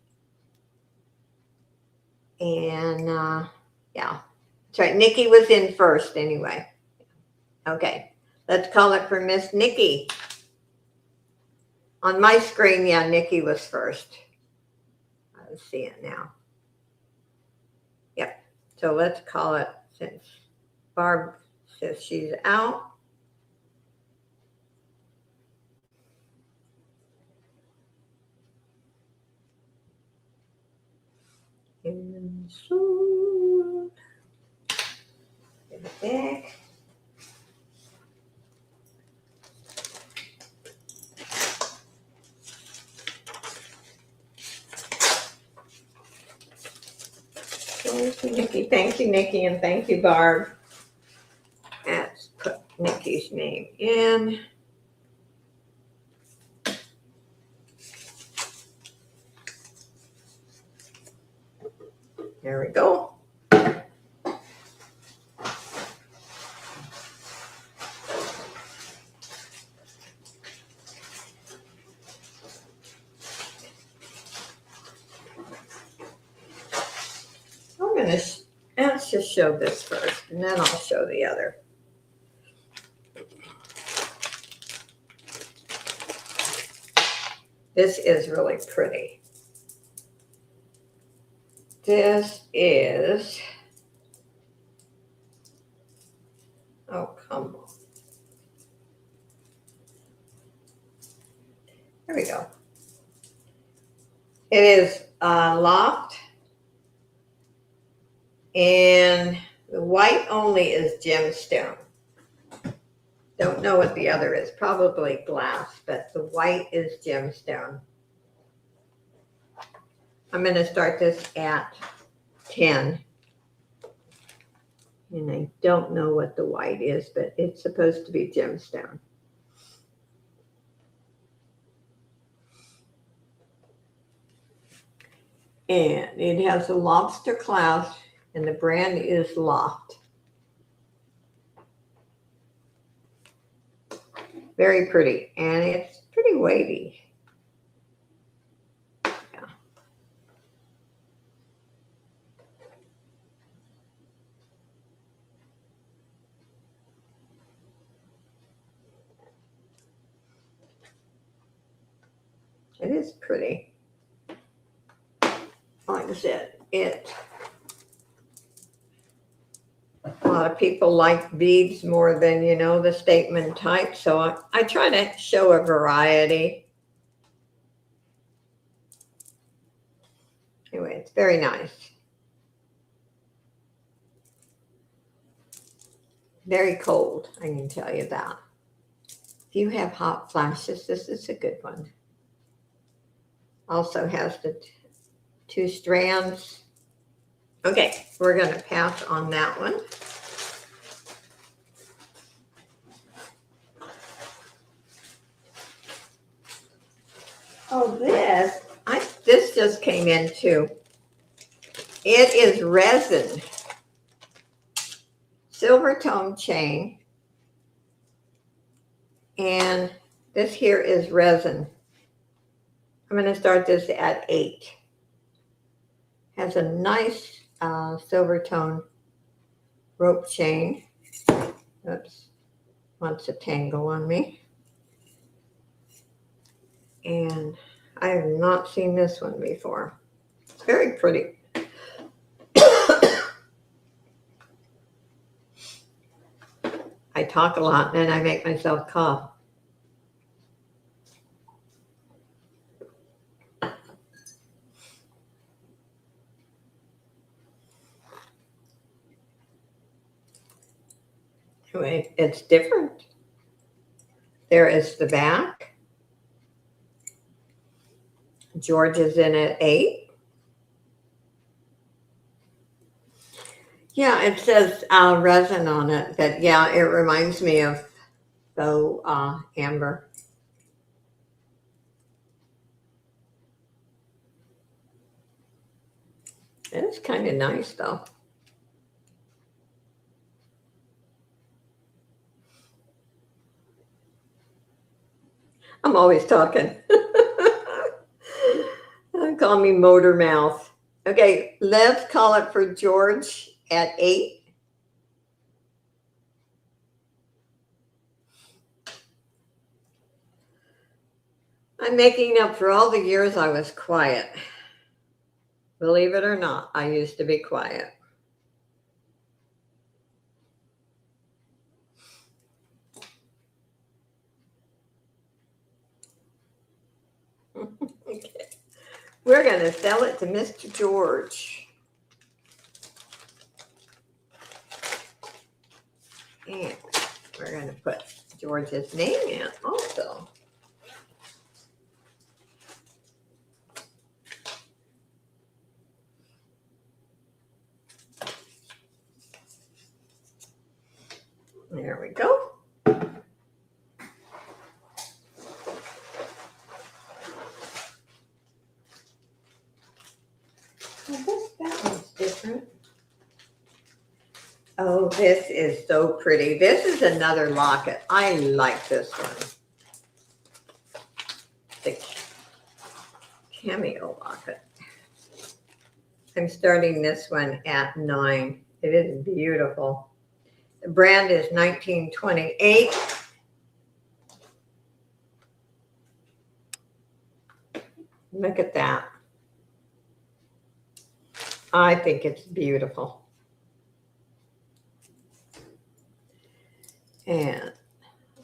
And yeah, that's right. Nikki was in first anyway. Okay, let's call it for Miss Nikki. On my screen, yeah, Nikki was first. I see it now. Yep. So let's call it, since Barb says she's out. Insert in the back. Thank you, Nikki. Thank you, Nikki, and thank you, Barb. Let's put Nikki's name in. There we go. Let's just show this first, and then I'll show the other. This is really pretty. This is, oh, come on. There we go. It is loft, and the white only is gemstone. Don't know what the other is, probably glass, but the white is gemstone. I'm going to start this at 10. And I don't know what the white is, but it's supposed to be gemstone. And it has a lobster clasp, and the brand is Loft. Very pretty, and it's pretty weighty. Yeah. It is pretty. Like I said, a lot of people like beads more than, the statement type. So I try to show a variety. Anyway, it's very nice. Very cold, I can tell you that. If you have hot flashes, this is a good one. Also has the 2 strands. Okay, we're going to pass on that one. Oh, this just came in too. It is resin. Silver tone chain. And this here is resin. I'm going to start this at 8. Has a nice silver tone rope chain. Oops, wants to tangle on me. And I have not seen this one before. It's very pretty. I talk a lot and I make myself cough. Anyway, it's different. There is the back. George is in at 8. Yeah, it says resin on it, but yeah, it reminds me of faux amber. It's kind of nice though. I'm always talking. Call me motor mouth. Okay, let's call it for George at 8. I'm making up for all the years I was quiet. Believe it or not, I used to be quiet. Okay. We're going to sell it to Mr. George. And we're going to put George's name in also. There we go. That one's different. Oh, this is so pretty. This is another locket. I like this one. The cameo locket. I'm starting this one at 9. It is beautiful. The brand is 1928. Look at that. I think it's beautiful. And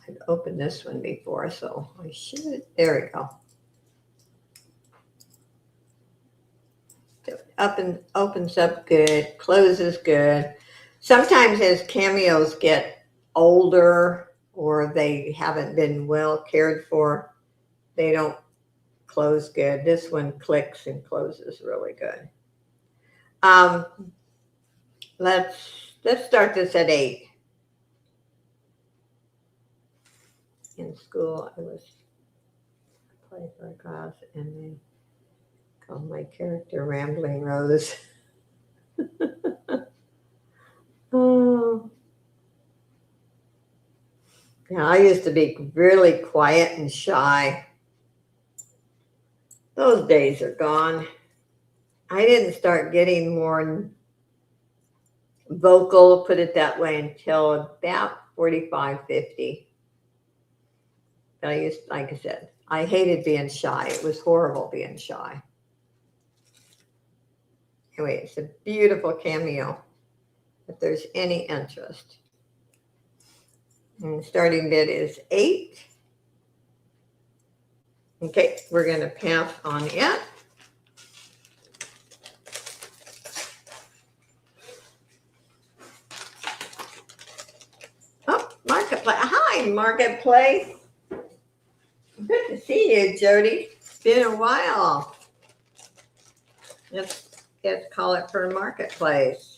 I've opened this one before, so I should. There we go. So opens up good, closes good. Sometimes as cameos get older or they haven't been well cared for, they don't close good. This one clicks and closes really good. Um, let's start this at 8. In school, I was playing for a class, and they called my character Rambling Rose. Oh, yeah, I used to be really quiet and shy. Those days are gone. I didn't start getting more vocal, put it that way, until about 45, 50. Like I said, I hated being shy. It was horrible being shy. Anyway, it's a beautiful cameo, if there's any interest. And the starting bid is 8. Okay, we're going to pass on it. Oh, Marketplace. Hi, Marketplace. Good to see you, Jody. It's been a while. Let's call it for Marketplace.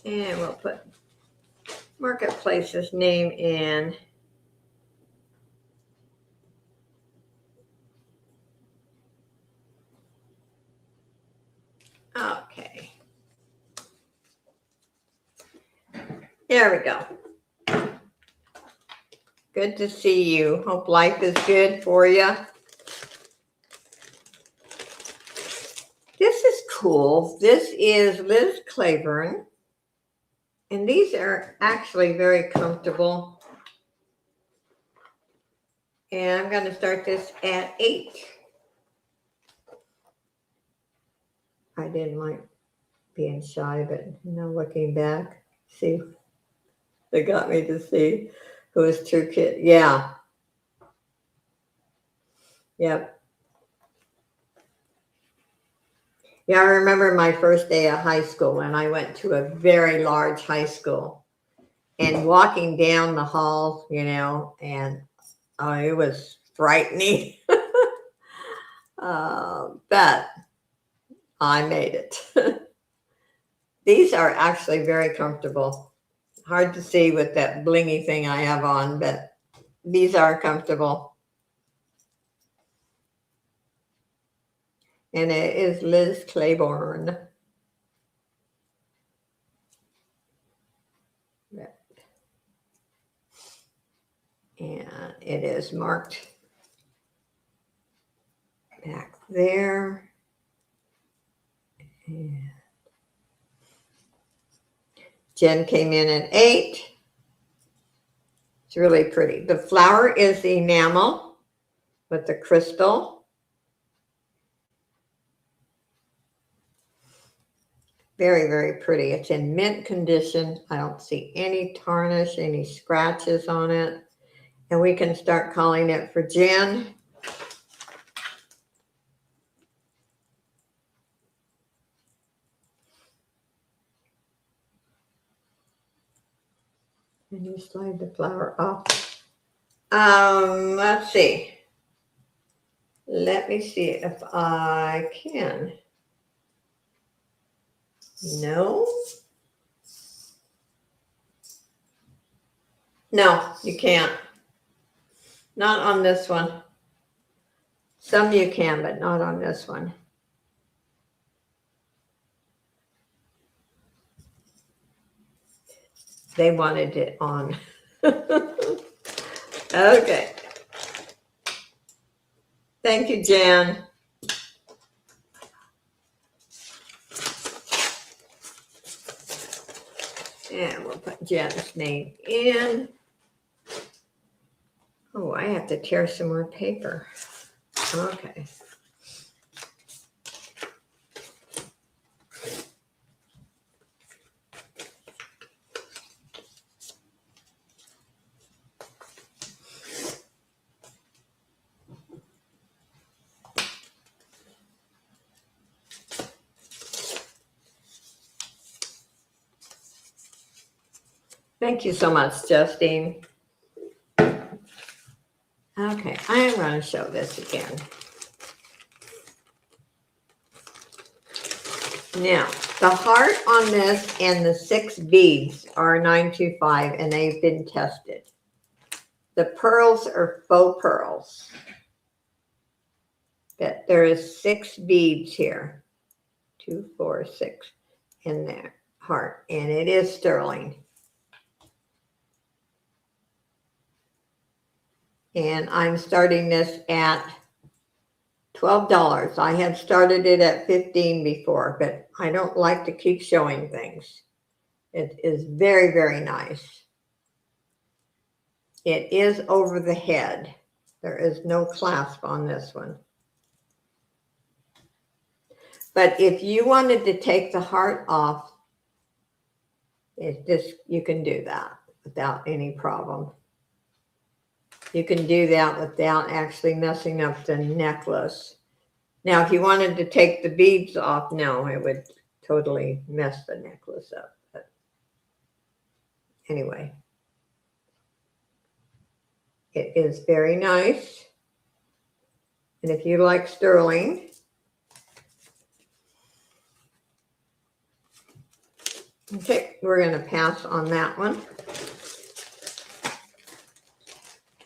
And we'll put Marketplace's name in. Okay. There we go. Good to see you. Hope life is good for you. This is cool. This is Liz Claiborne. And these are actually very comfortable. And I'm going to start this at 8. I didn't like being shy, but looking back, see, they got me to see who was true kid. Yeah. Yep. Yeah, I remember my first day of high school when I went to a very large high school and walking down the hall, and it was frightening. But I made it. These are actually very comfortable. Hard to see with that blingy thing I have on, but these are comfortable. And it is Liz Claiborne. And it is marked back there. And Jen came in at 8. It's really pretty. The flower is the enamel with the crystal. Very, very pretty. It's in mint condition. I don't see any tarnish, any scratches on it. And we can start calling it for Jen. And you slide the flower off. Let's see. Let me see if I can. No, you can't. Not on this one. Some you can, but not on this one. They wanted it on. Okay. Thank you, Jan. And we'll put Jan's name in. Oh, I have to tear some more paper. Okay. Thank you so much, Justine. Okay, I am going to show this again. Now, the heart on this and the 6 beads are 925 and they've been tested. The pearls are faux pearls. But there is 6 beads here. 2, 4, 6 in that heart. And it is sterling. And I'm starting this at $12. I had started it at $15 before, but I don't like to keep showing things. It is very, very nice. It is over the head. There is no clasp on this one. But if you wanted to take the heart off, you can do that without any problem. You can do that without actually messing up the necklace. Now, if you wanted to take the beads off, no, it would totally mess the necklace up. But anyway, it is very nice. And if you like sterling, okay, we're going to pass on that one.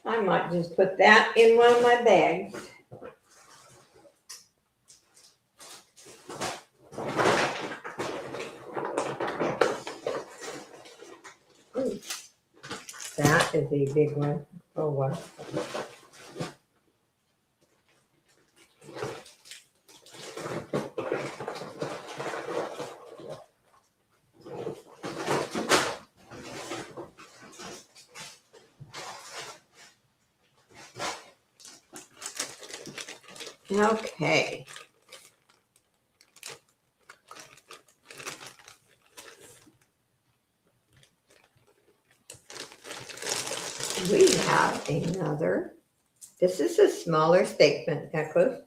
I might just put that in one of my bags. Ooh, that is a big one. Oh, wow. Okay. We have another. This is a smaller statement necklace.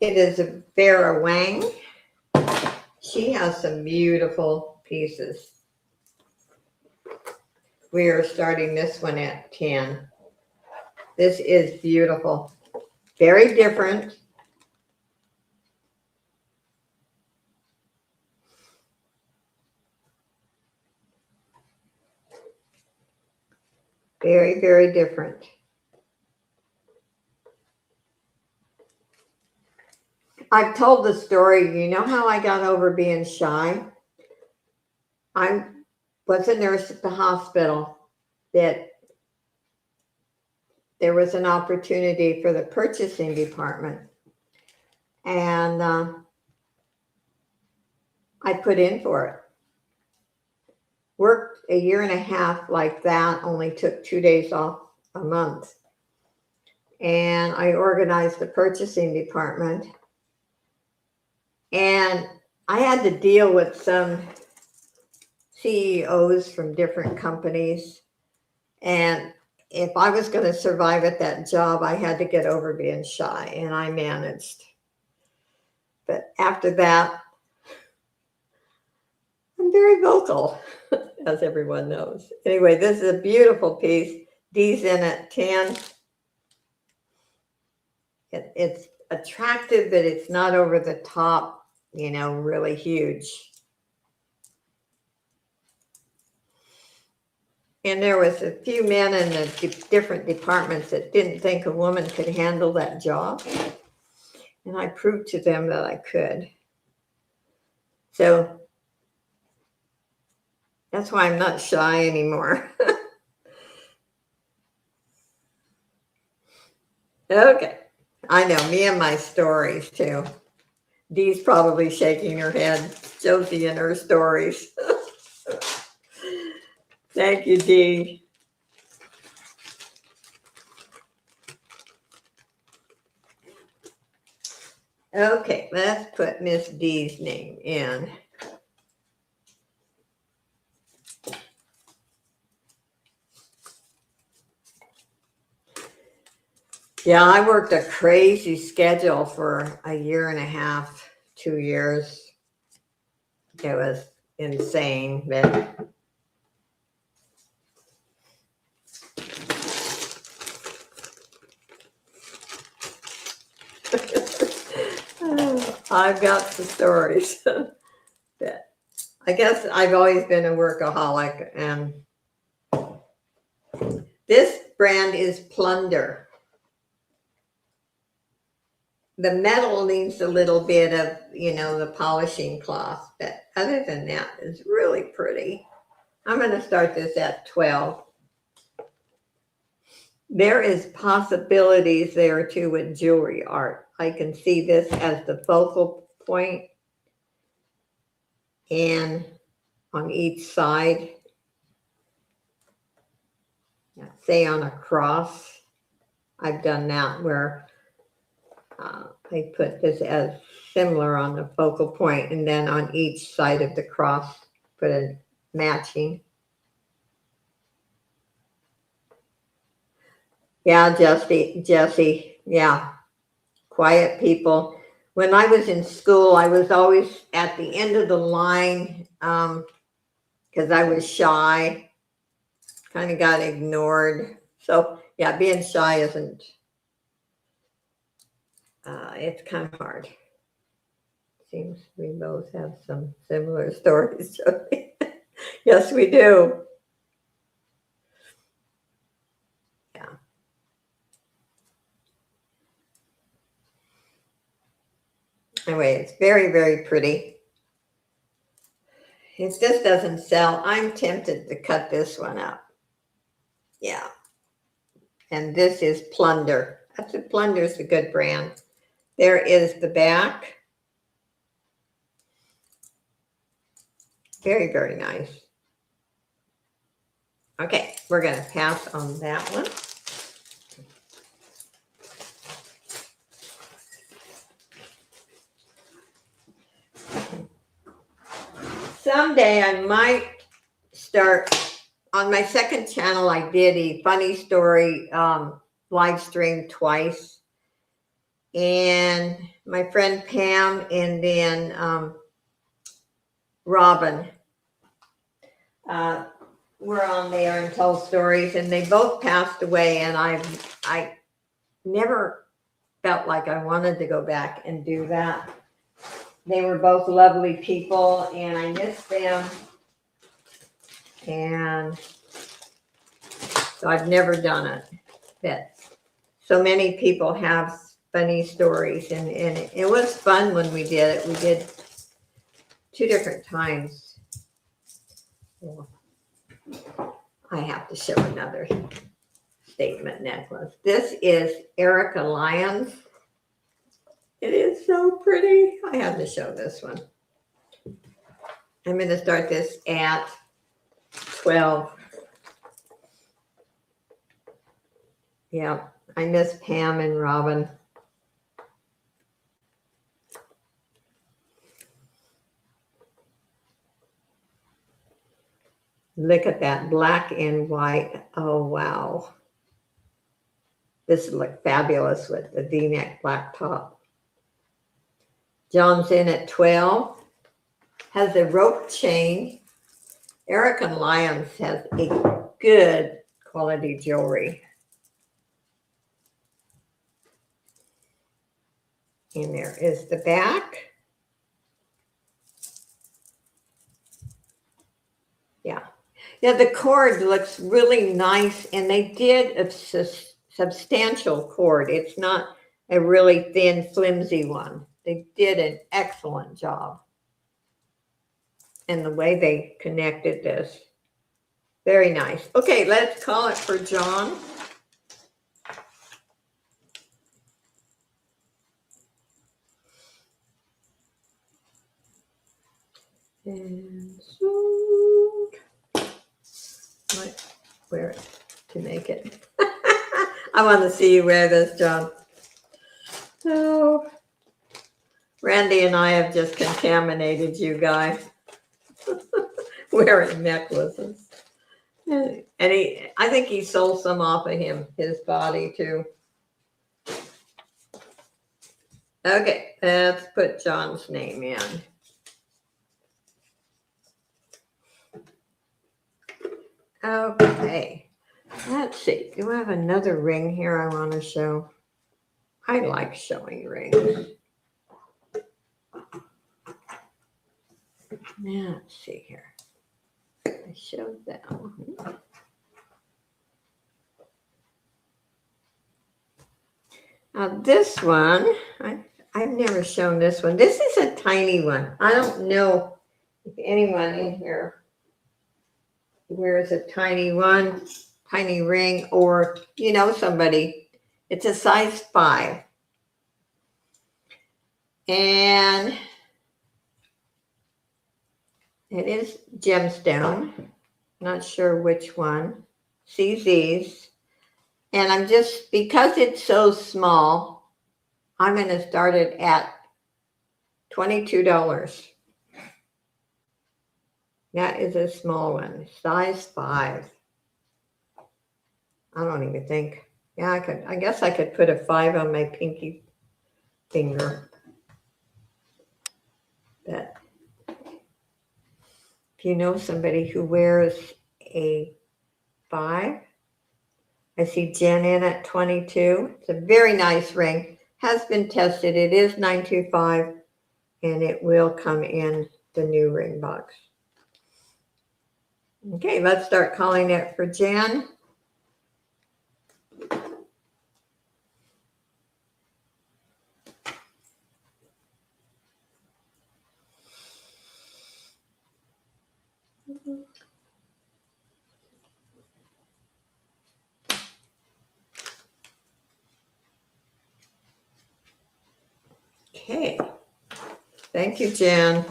It is a Vera Wang. She has some beautiful pieces. We are starting this one at 10. This is beautiful. Very different. Very, very different. I've told the story. You know how I got over being shy? I was a nurse at the hospital that there was an opportunity for the purchasing department. And I put in for it. Worked a year and a half like that, only took 2 days off a month. And I organized the purchasing department. And I had to deal with some CEOs from different companies. And if I was going to survive at that job, I had to get over being shy, and I managed. But after that, I'm very vocal, as everyone knows. Anyway, this is a beautiful piece. D's in at 10. It's attractive, but it's not over the top, you know, really huge. And there was a few men in the different departments that didn't think a woman could handle that job. And I proved to them that I could. So that's why I'm not shy anymore. Okay. I know, me and my stories too. Dee's probably shaking her head. Josie and her stories. Thank you, Dee. Okay, let's put Miss D's name in. Yeah, I worked a crazy schedule for a year and a half, 2 years. It was insane, but I've got the stories. But I guess I've always been a workaholic, and this brand is Plunder. The metal needs a little bit of, the polishing cloth, but other than that, it's really pretty. I'm going to start this at 12. There is possibilities there too with jewelry art. I can see this as the focal point, and on each side, say on a cross, I've done that where I put this as similar on the focal point, and then on each side of the cross, put a matching. Yeah, Jesse, yeah, quiet people. When I was in school, I was always at the end of the line because I was shy, kind of got ignored. So, yeah, being shy isn't, it's kind of hard. Seems we both have some similar stories, Jody. Yes, we do. Yeah. Anyway, it's very, very pretty. If this doesn't sell, I'm tempted to cut this one up. Yeah. And this is Plunder. Plunder's a good brand. There is the back. Very, very nice. Okay, we're going to pass on that one. Someday I might start on my second channel. I did a funny story live stream twice, and my friend Pam and then Robin were on there and told stories, and they both passed away, and I never felt like I wanted to go back and do that. They were both lovely people, and I miss them. And so I've never done it. But so many people have funny stories, and it was fun when we did it. We did 2 different times. I have to show another statement necklace. This is Erica Lyons. It is so pretty. I have to show this one. I'm going to start this at 12. Yeah, I miss Pam and Robin. Look at that black and white. Oh, wow. This would look fabulous with the V-neck black top. John's in at 12. Has a rope chain. Erica Lyons has a good quality jewelry. And there is the back. Yeah. Yeah, the cord looks really nice, and they did a substantial cord. It's not a really thin, flimsy one. They did an excellent job. And the way they connected this, very nice. Okay, let's call it for John. And so, might wear it to make it. I want to see you wear this, John. So, Randy and I have just contaminated you guys wearing necklaces. And I think he sold some off of his body too. Okay, let's put John's name in. Okay, let's see. Do I have another ring here I want to show? I like showing rings. Now, let's see here. I showed that one. Now this one, I've never shown this one. This is a tiny one. I don't know if anyone in here wears a tiny one, tiny ring, or you know somebody. It's a size 5. And it is gemstone. Not sure which one. CZ's. And I'm just, because it's so small, I'm going to start it at $22. That is a small one, size 5. I don't even think. Yeah, I guess I could put a 5 on my pinky finger. But if you know somebody who wears a 5, I see Jen in at 22. It's a very nice ring. Has been tested. It is 925, and it will come in the new ring box. Okay, let's start calling it for Jen. Okay. Thank you, Jen.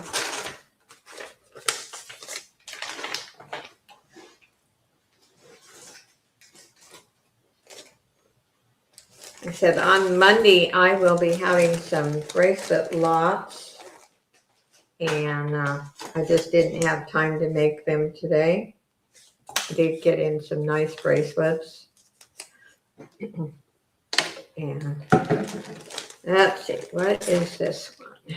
I said on Monday I will be having some bracelet lots, and I just didn't have time to make them today. I did get in some nice bracelets. And let's see, what is this one?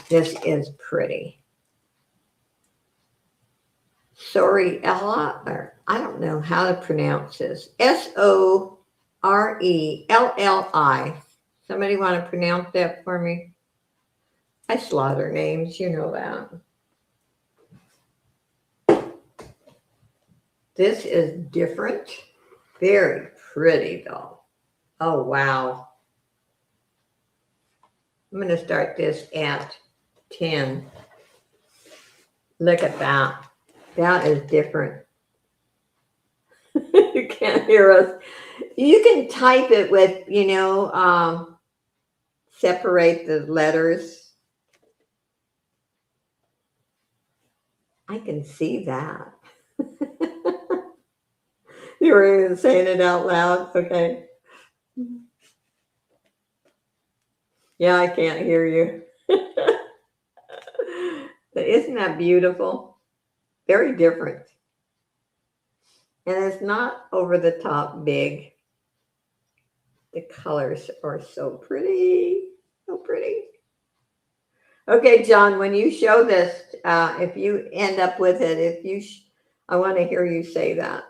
This is pretty. Sorella, or I don't know how to pronounce this. Sorelli. Somebody want to pronounce that for me? I slaughter names, you know that. This is different. Very pretty though. Oh, wow. I'm going to start this at 10. Look at that. That is different. You can't hear us. You can type it with, separate the letters. I can see that. You were even saying it out loud. Okay. Yeah, I can't hear you. But isn't that beautiful? Very different. And it's not over the top big. The colors are so pretty. So pretty. Okay, John, when you show this, if you end up with it, I want to hear you say that.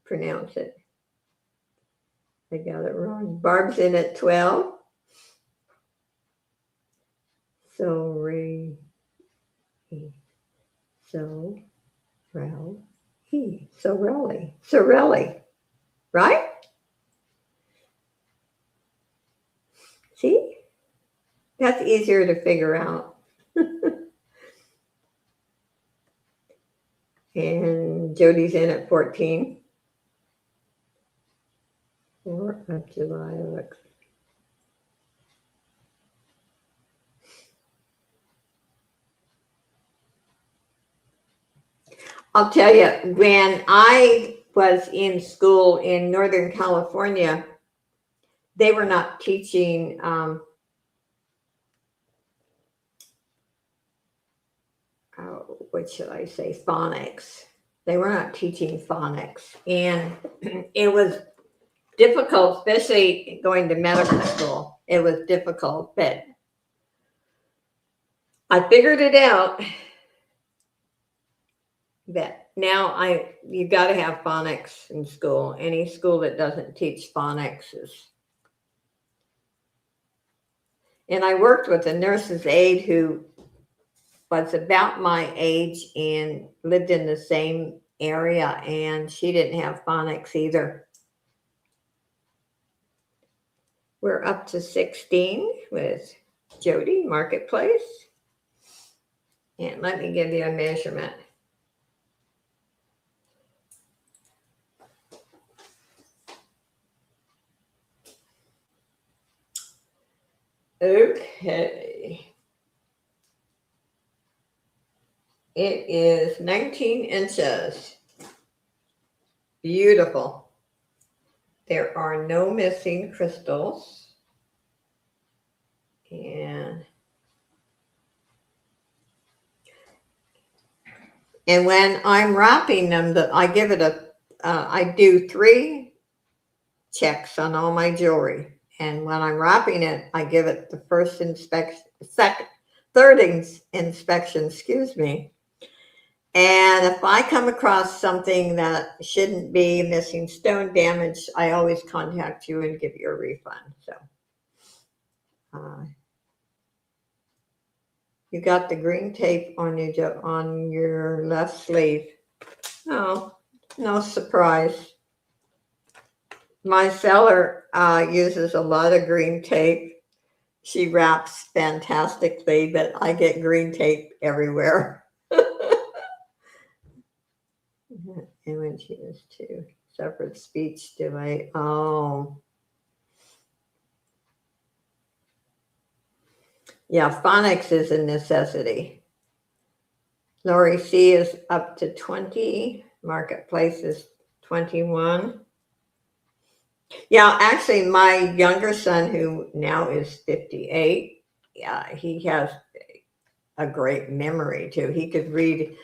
Pronounce it. I got it wrong. Barb's in at 12. Sorelli. Right? See? That's easier to figure out. And Jody's in at 14. 4th of July looks. I'll tell you, when I was in school in Northern California, they were not teaching, what should I say, phonics. They were not teaching phonics. And it was difficult, especially going to medical school. It was difficult, but I figured it out that now you got to have phonics in school. Any school that doesn't teach phonics is. And I worked with a nurse's aide who was about my age and lived in the same area, and she didn't have phonics either. We're up to 16 with Jody Marketplace. And let me give you a measurement. Okay. It is 19 inches. Beautiful. There are no missing crystals. And when I'm wrapping them, I give it I do 3 checks on all my jewelry. And when I'm wrapping it, I give it the first inspection, third inspection, excuse me. And if I come across something that shouldn't be, missing stone damage, I always contact you and give you a refund. So you got the green tape on your left sleeve. Oh, no surprise. My seller uses a lot of green tape. She wraps fantastically, but I get green tape everywhere. And when she was 2, suffered speech delay. Oh. Yeah, phonics is a necessity. Lori C is up to 20. Marketplace is 21. Yeah, actually, my younger son, who now is 58, yeah, he has a great memory too. He could read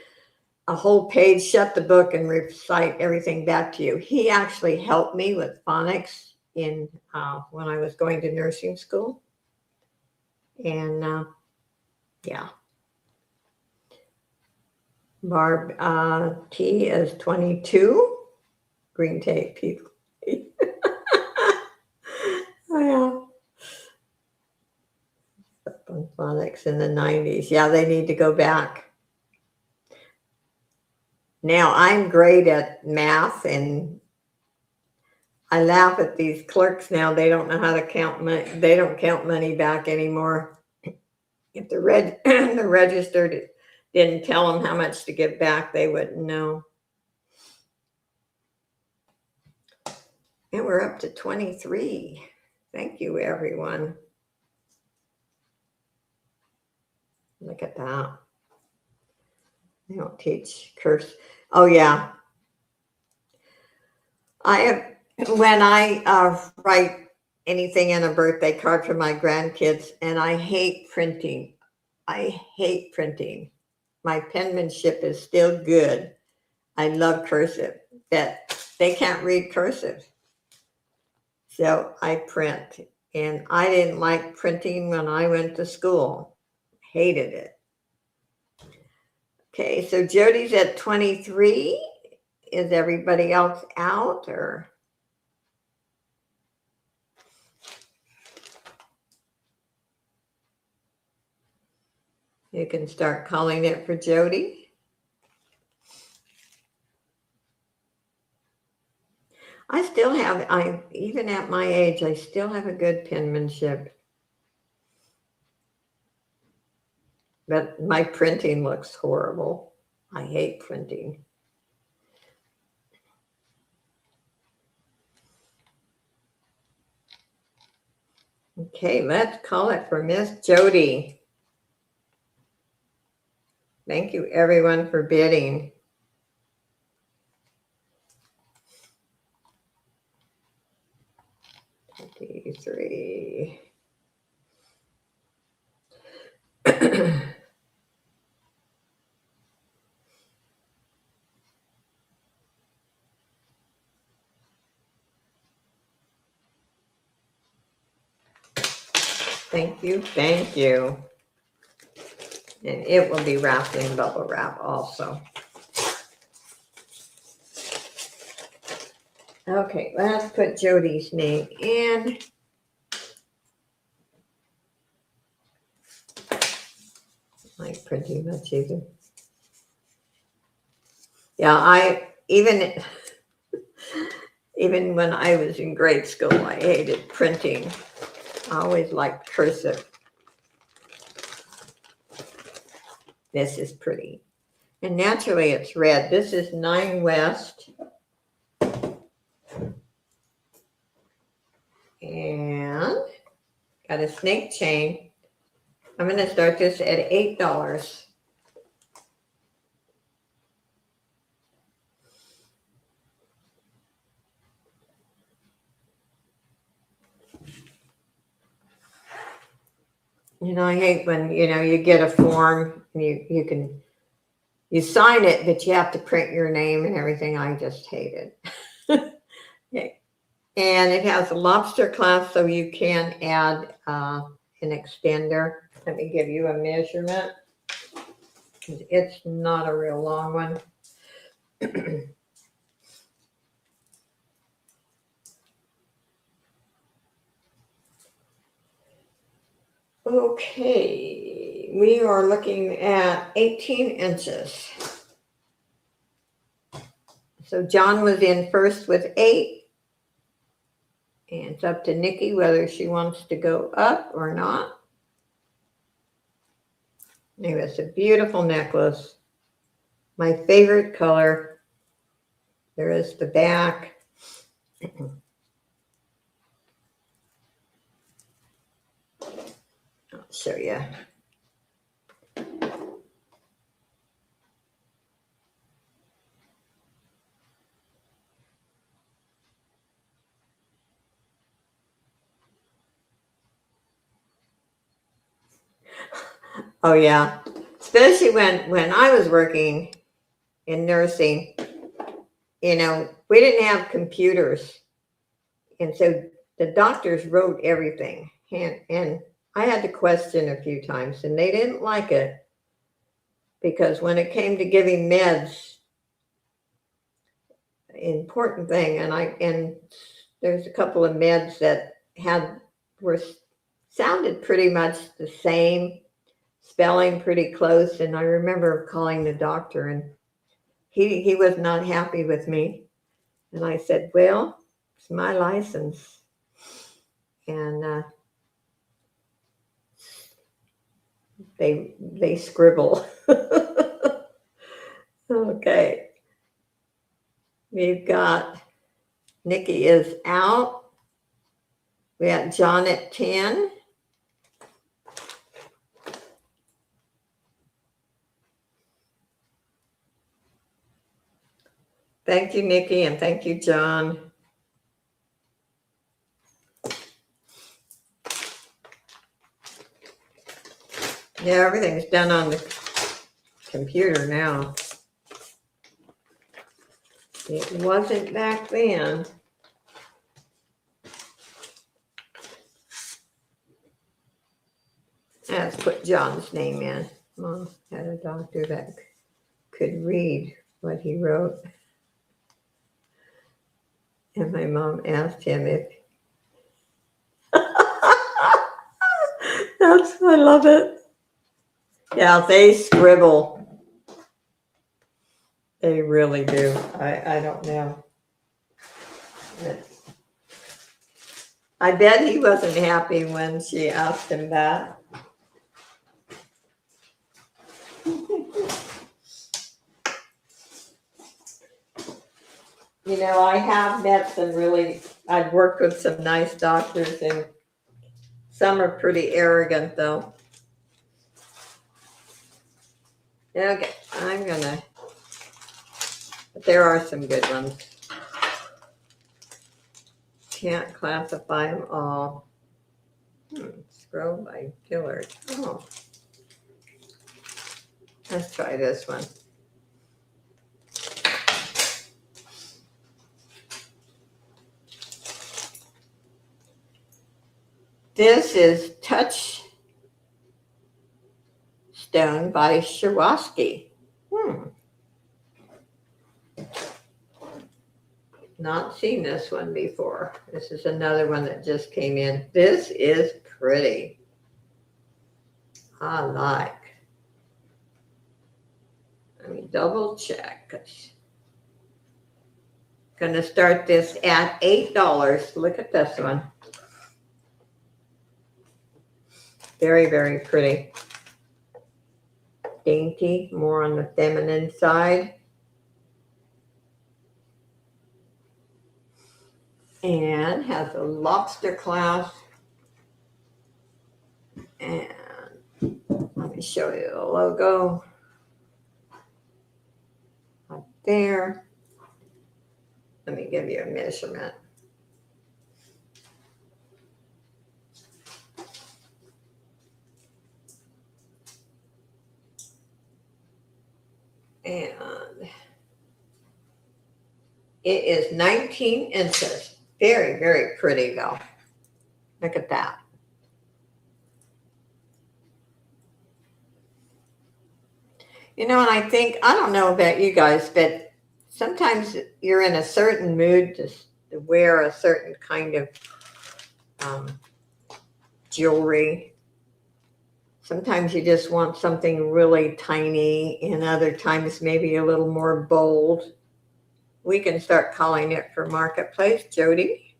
a whole page, shut the book, and recite everything back to you. He actually helped me with phonics when I was going to nursing school. And yeah. Barb T is 22. Green tape people. Oh, yeah. On phonics in the 90s. Yeah, they need to go back. Now I'm great at math, and I laugh at these clerks now. They don't know how to count money. They don't count money back anymore. If the register didn't tell them how much to give back, they wouldn't know. And we're up to 23. Thank you, everyone. Look at that. They don't teach curse. Oh, yeah. When I write anything in a birthday card for my grandkids, and I hate printing. I hate printing. My penmanship is still good. I love cursive, but they can't read cursive. So I print. And I didn't like printing when I went to school. Hated it. Okay, so Jody's at 23. Is everybody else out, or? You can start calling it for Jody. I still have, even at my age, I still have a good penmanship. But my printing looks horrible. I hate printing. Okay, let's call it for Miss Jody. Thank you, everyone, for bidding. 23. Thank you, thank you. And it will be wrapped in bubble wrap also. Okay, let's put Jody's name in. Like pretty much even. Yeah, I even when I was in grade school, I hated printing. I always liked cursive. This is pretty. And naturally it's red. This is 9 West. And got a snake chain. I'm going to start this at $8. You know, I hate when, you get a form and you sign it, but you have to print your name and everything. I just hate it. Okay. And it has a lobster clasp, so you can add an extender. Let me give you a measurement. It's not a real long one. Okay, we are looking at 18 inches. So John was in first with 8. And it's up to Nikki whether she wants to go up or not. Anyway, it's a beautiful necklace. My favorite color. There is the back. I'll show you. Oh yeah, especially when I was working in nursing, we didn't have computers, and so the doctors wrote everything, and I had to question a few times, and they didn't like it because when it came to giving meds, important thing, and there's a couple of meds that sounded pretty much the same, spelling pretty close, and I remember calling the doctor, and he was not happy with me, and I said, well, it's my license, and they scribble. Okay, we've got Nikki is out. We got John at 10. Thank you, Nikki, and thank you, John. Yeah, everything's done on the computer now. It wasn't back then. Let's put John's name in. Mom had a doctor that could read what he wrote. And my mom asked him if... I love it. Yeah, they scribble. They really do. I don't know. I bet he wasn't happy when she asked him that. I have met I've worked with some nice doctors, and some are pretty arrogant, though. Okay, but there are some good ones. can't classify them all. Scroll by Gillard. Oh. Let's try this one. This is Touchstone by Swarovski. Not seen this one before. This is another one that just came in. This is pretty. I like. Let me double check. Gonna start this at $8. Look at this one. Very, very pretty. Dainty, more on the feminine side. And has a lobster clasp. And let me show you the logo. Right there. Let me give you a measurement. And it is 19 inches. Very, very pretty though. Look at that. You know, and I think, I don't know about you guys, but sometimes you're in a certain mood to wear a certain kind of jewelry. Sometimes you just want something really tiny, and other times maybe a little more bold. We can start calling it for Marketplace, Jody.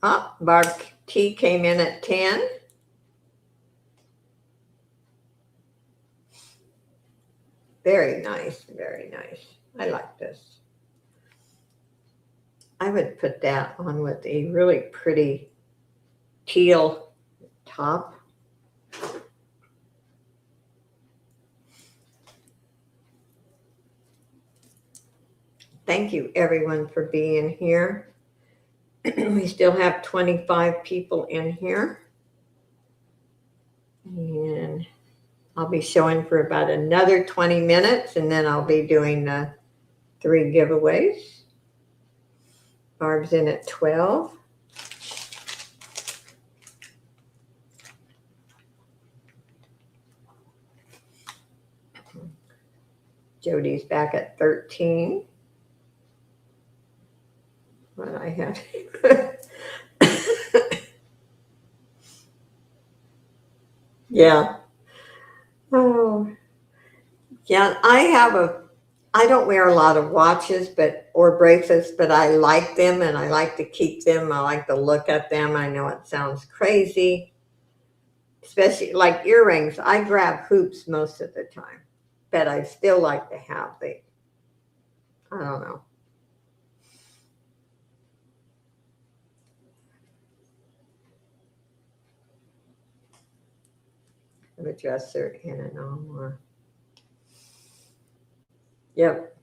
Barb T came in at 10. Very nice, very nice. I like this. I would put that on with a really pretty teal top. Thank you everyone for being here. We still have 25 people in here. And I'll be showing for about another 20 minutes, and then I'll be doing the 3 giveaways. Barb's in at 12. Jody's back at 13. What I have. Yeah. Oh. Yeah, I don't wear a lot of watches or bracelets, but I like them and I like to keep them. I like to look at them. I know it sounds crazy, especially like earrings. I grab hoops most of the time, but I still like to have I don't know. I have a dresser and an armoire. Yep.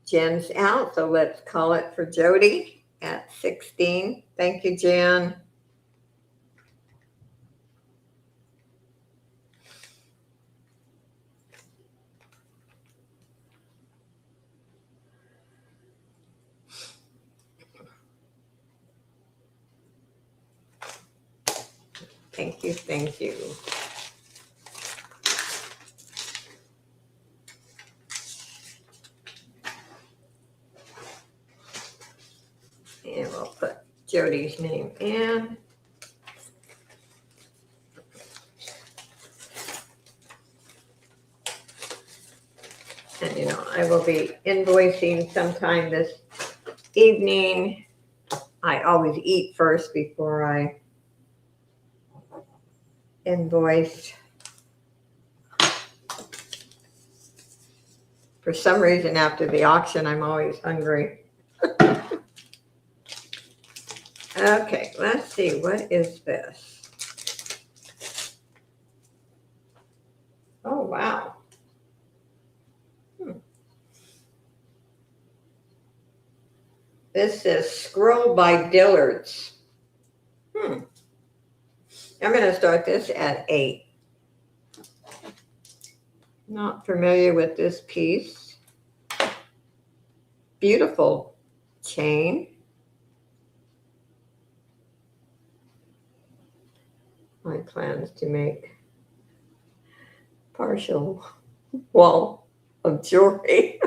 Jen's out, so let's call it for Jody at 16. Thank you, Jen. Thank you, thank you. And we'll put Jody's name in. And you know, I will be invoicing sometime this evening. I always eat first before I invoice. For some reason, after the auction, I'm always hungry. Okay, let's see. What is this? Oh, wow. This is Scroll by Dillard's. I'm going to start this at 8. Not familiar with this piece. Beautiful chain. My plans to make partial wall of jewelry.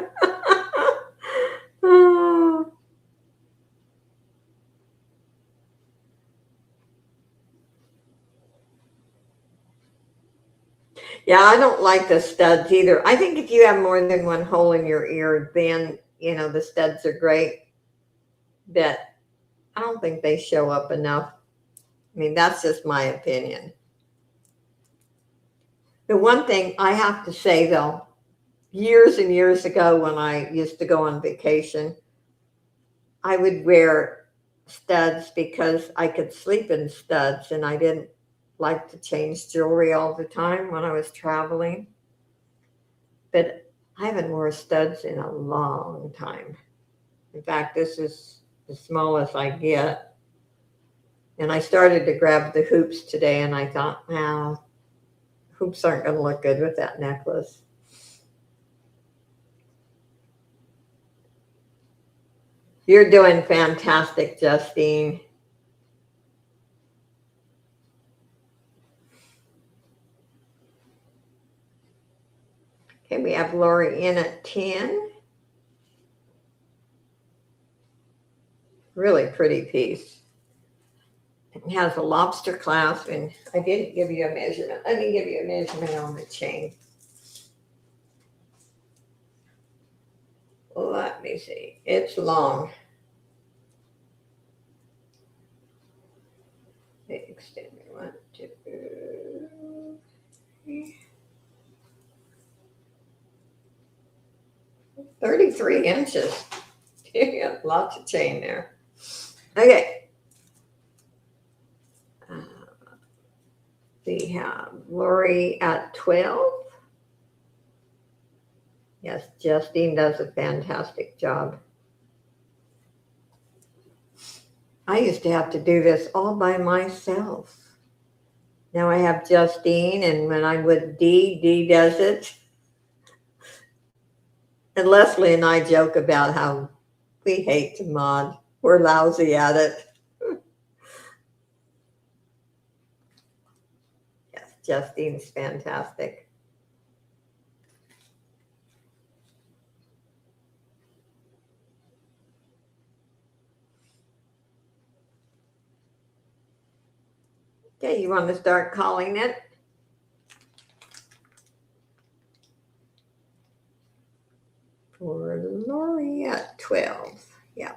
Yeah, I don't like the studs either. I think if you have more than one hole in your ear, then, the studs are great. But I don't think they show up enough. I mean, that's just my opinion. The one thing I have to say, though, years and years ago when I used to go on vacation, I would wear studs because I could sleep in studs and I didn't like to change jewelry all the time when I was traveling. But I haven't worn studs in a long time. In fact, this is the smallest I get. And I started to grab the hoops today and I thought, wow, hoops aren't going to look good with that necklace. You're doing fantastic, Justine. Okay, we have Lori in at 10. Really pretty piece. It has a lobster clasp, and I didn't give you a measurement. Let me give you a measurement on the chain. Let me see. It's long. The extended 1, 2, 3. 33 inches. Yeah, lots of chain there. Okay. We have Lori at 12. Yes, Justine does a fantastic job. I used to have to do this all by myself. Now I have Justine, and when I'm with Dee does it. And Leslie and I joke about how we hate to mod. We're lousy at it. Yes, Justine's fantastic. Okay, you want to start calling it? For Lori at 12. Yeah.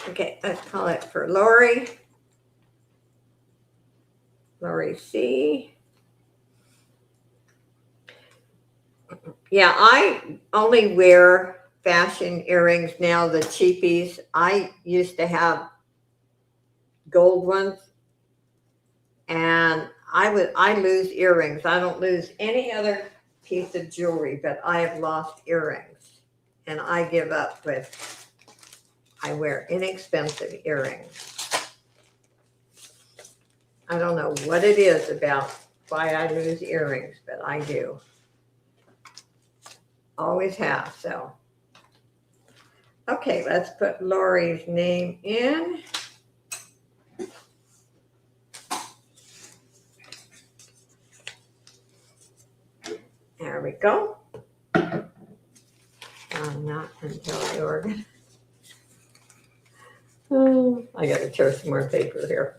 Okay, let's call it for Lori. Lori C. Yeah, I only wear fashion earrings now, the cheapies. I used to have gold ones, and I lose earrings. I don't lose any other piece of jewelry, but I have lost earrings, and I give up with, I wear inexpensive earrings. I don't know what it is about why I lose earrings, but I do. Always have, so. Okay, let's put Lori's name in. There we go. Not until I organ. I got to tear some more paper here.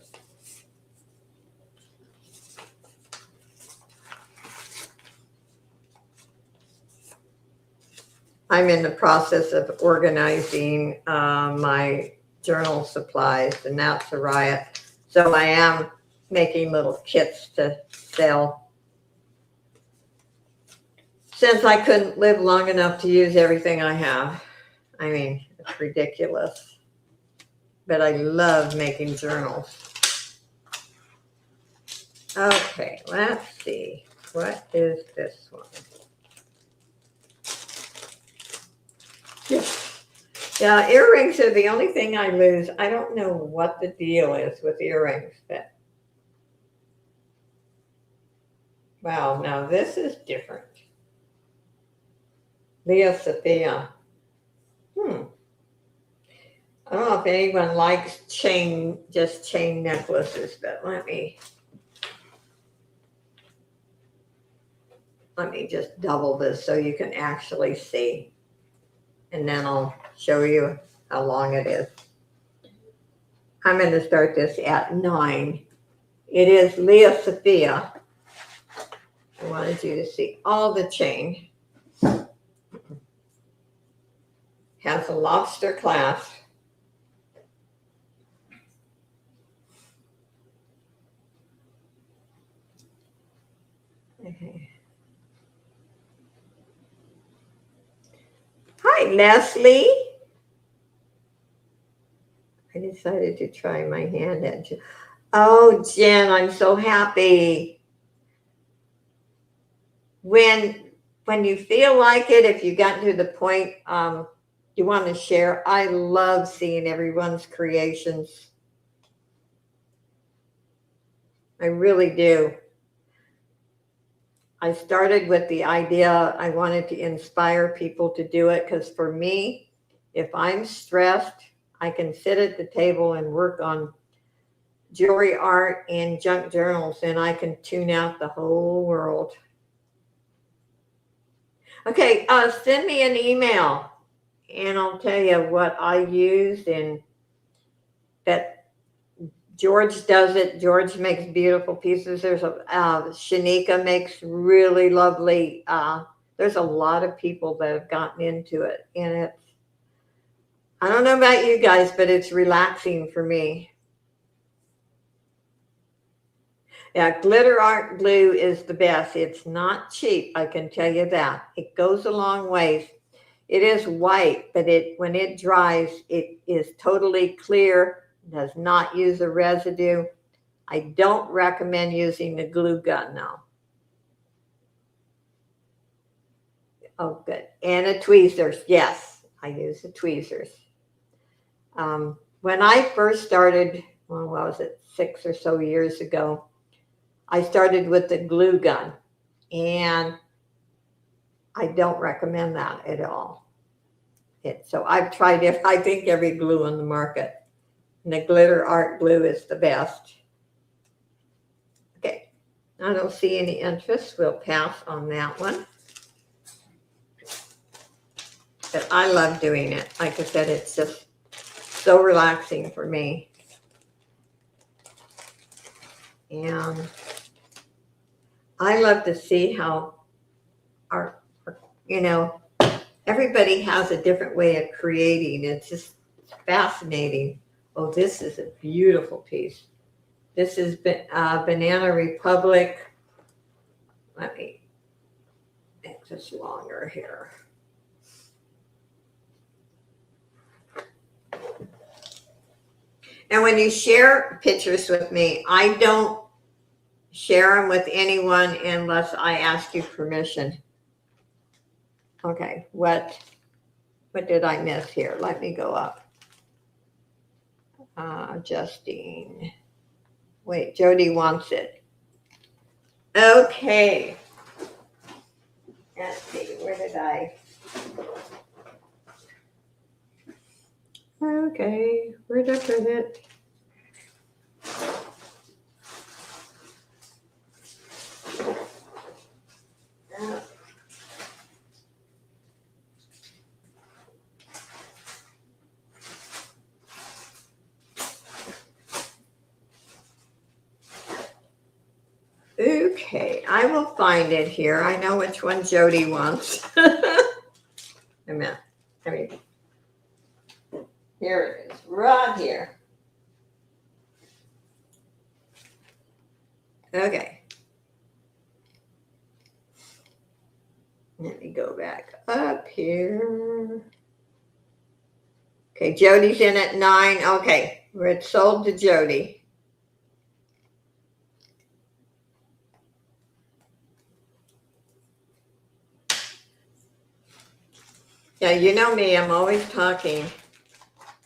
I'm in the process of organizing my journal supplies, and that's a riot. So I am making little kits to sell. Since I couldn't live long enough to use everything I have. I mean, it's ridiculous. But I love making journals. Okay, let's see. What is this one? Yeah, earrings are the only thing I lose. I don't know what the deal is with earrings, but wow, now this is different. Leah Sophia. I don't know if anyone likes just chain necklaces, but let me just double this so you can actually see. And then I'll show you how long it is. I'm going to start this at 9. It is Leah Sophia. I wanted you to see all the chain. Has a lobster clasp. Okay. Hi, Leslie. I decided to try my hand at you. Oh, Jen, I'm so happy. When you feel like it, if you got to the point you want to share, I love seeing everyone's creations. I really do. I started with the idea I wanted to inspire people to do it because for me, if I'm stressed, I can sit at the table and work on jewelry art and junk journals and I can tune out the whole world. Okay, send me an email and I'll tell you what I used and that George does it. George makes beautiful pieces. There's a Shanika makes really lovely. There's a lot of people that have gotten into it, and it's. I don't know about you guys, but it's relaxing for me. Yeah, glitter art glue is the best. It's not cheap, I can tell you that. It goes a long ways. It is white, but when it dries, it is totally clear. Does not use a residue. I don't recommend using the glue gun now. Oh, good. And a tweezers. Yes, I use the tweezers. When I first started, well, what was it, 6 or so years ago, I started with the glue gun. And I don't recommend that at all. So I've tried I think every glue on the market. And the glitter art glue is the best. Okay, I don't see any interest. We'll pass on that one. But I love doing it. Like I said, it's just so relaxing for me. And I love to see how everybody has a different way of creating. It's just fascinating. Oh, this is a beautiful piece. This is Banana Republic. Let me make this longer here. And when you share pictures with me, I don't share them with anyone unless I ask you permission. Okay, what did I miss here? Let me go up. Justine. Wait, Jody wants it. Okay. Let's see, where did I? Okay, where did I put it? Okay, I will find it here. I know which one Jody wants. A minute. Here it is, right here. Okay. Let me go back up here. Okay, Jody's in at 9. Okay, it's sold to Jody. Yeah, you know me, I'm always talking.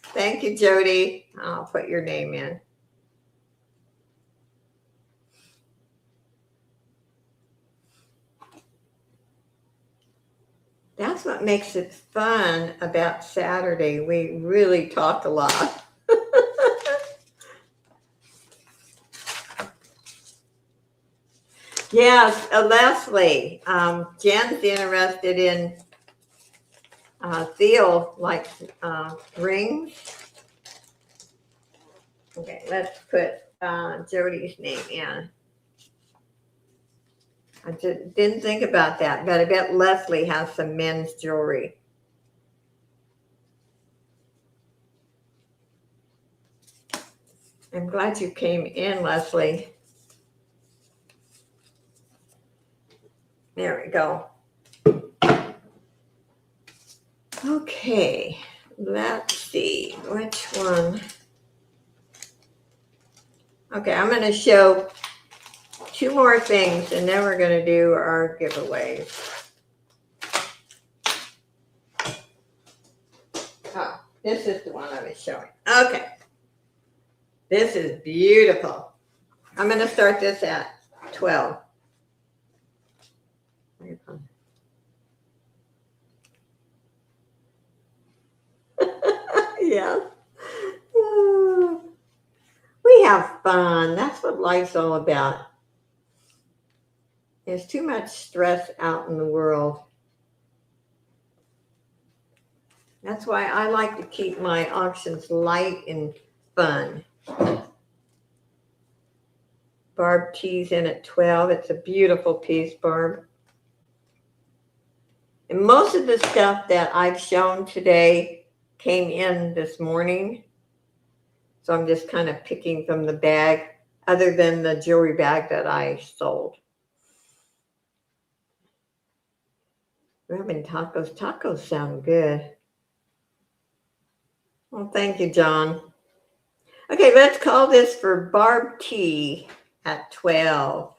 Thank you, Jody. I'll put your name in. That's what makes it fun about Saturday. We really talk a lot. Yes, Leslie. Jen's interested in Theo like rings. Okay, let's put Jody's name in. I didn't think about that, but I bet Leslie has some men's jewelry. I'm glad you came in, Leslie. There we go. Okay, let's see which one. Okay, I'm going to show two more things and then we're going to do our giveaways. Oh, this is the one I was showing. Okay. This is beautiful. I'm going to start this at 12. Yeah. We have fun. That's what life's all about. There's too much stress out in the world. That's why I like to keep my auctions light and fun. Barb tees in at 12. It's a beautiful piece, Barb. And most of the stuff that I've shown today came in this morning. So I'm just kind of picking from the bag, other than the jewelry bag that I sold. We're having tacos. Tacos sound good. Well, thank you, John. Okay, let's call this for Barb T at 12.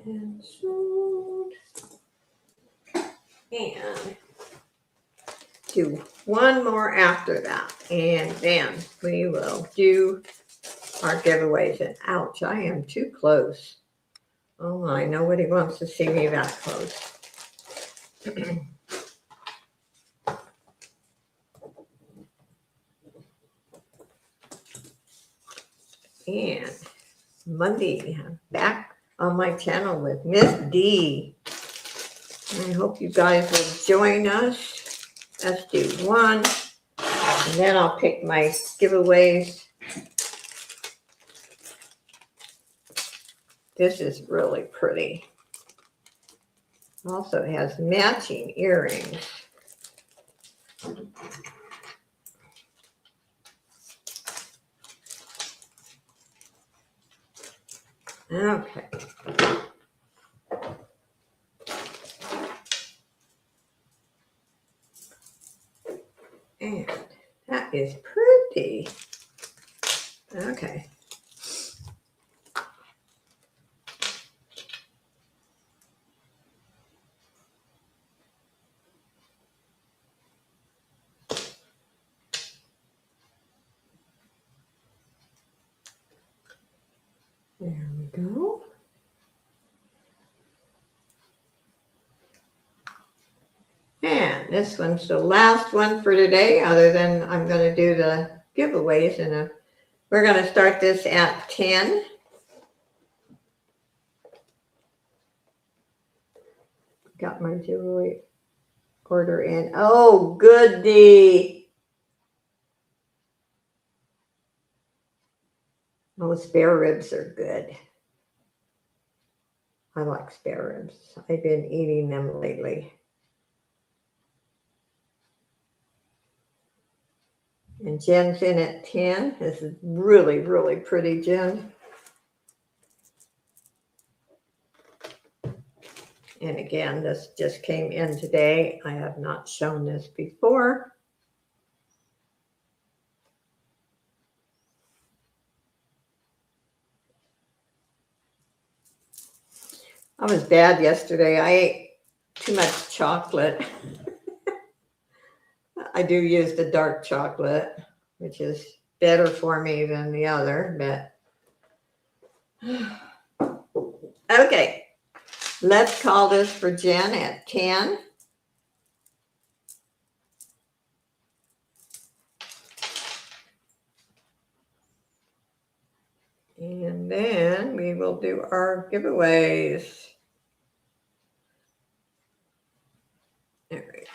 And sold. And do one more after that. And then we will do our giveaways. And ouch, I am too close. Oh my, nobody wants to see me that close. And Monday, I'm back on my channel with Miss D. I hope you guys will join us. Let's do one. And then I'll pick my giveaways. This is really pretty. Also has matching earrings. Okay. And that is pretty. Okay. There we go. And this one's the last one for today, other than I'm going to do the giveaways. And we're going to start this at 10. Got my jewelry order in. Oh, goody. Oh, spare ribs are good. I like spare ribs. I've been eating them lately. And Jen's in at 10. This is really, really pretty, Jen. And again, this just came in today. I have not shown this before. I was bad yesterday. I ate too much chocolate. I do use the dark chocolate, which is better for me than the other, but okay. Let's call this for Jen at 10. And then we will do our giveaways. All right.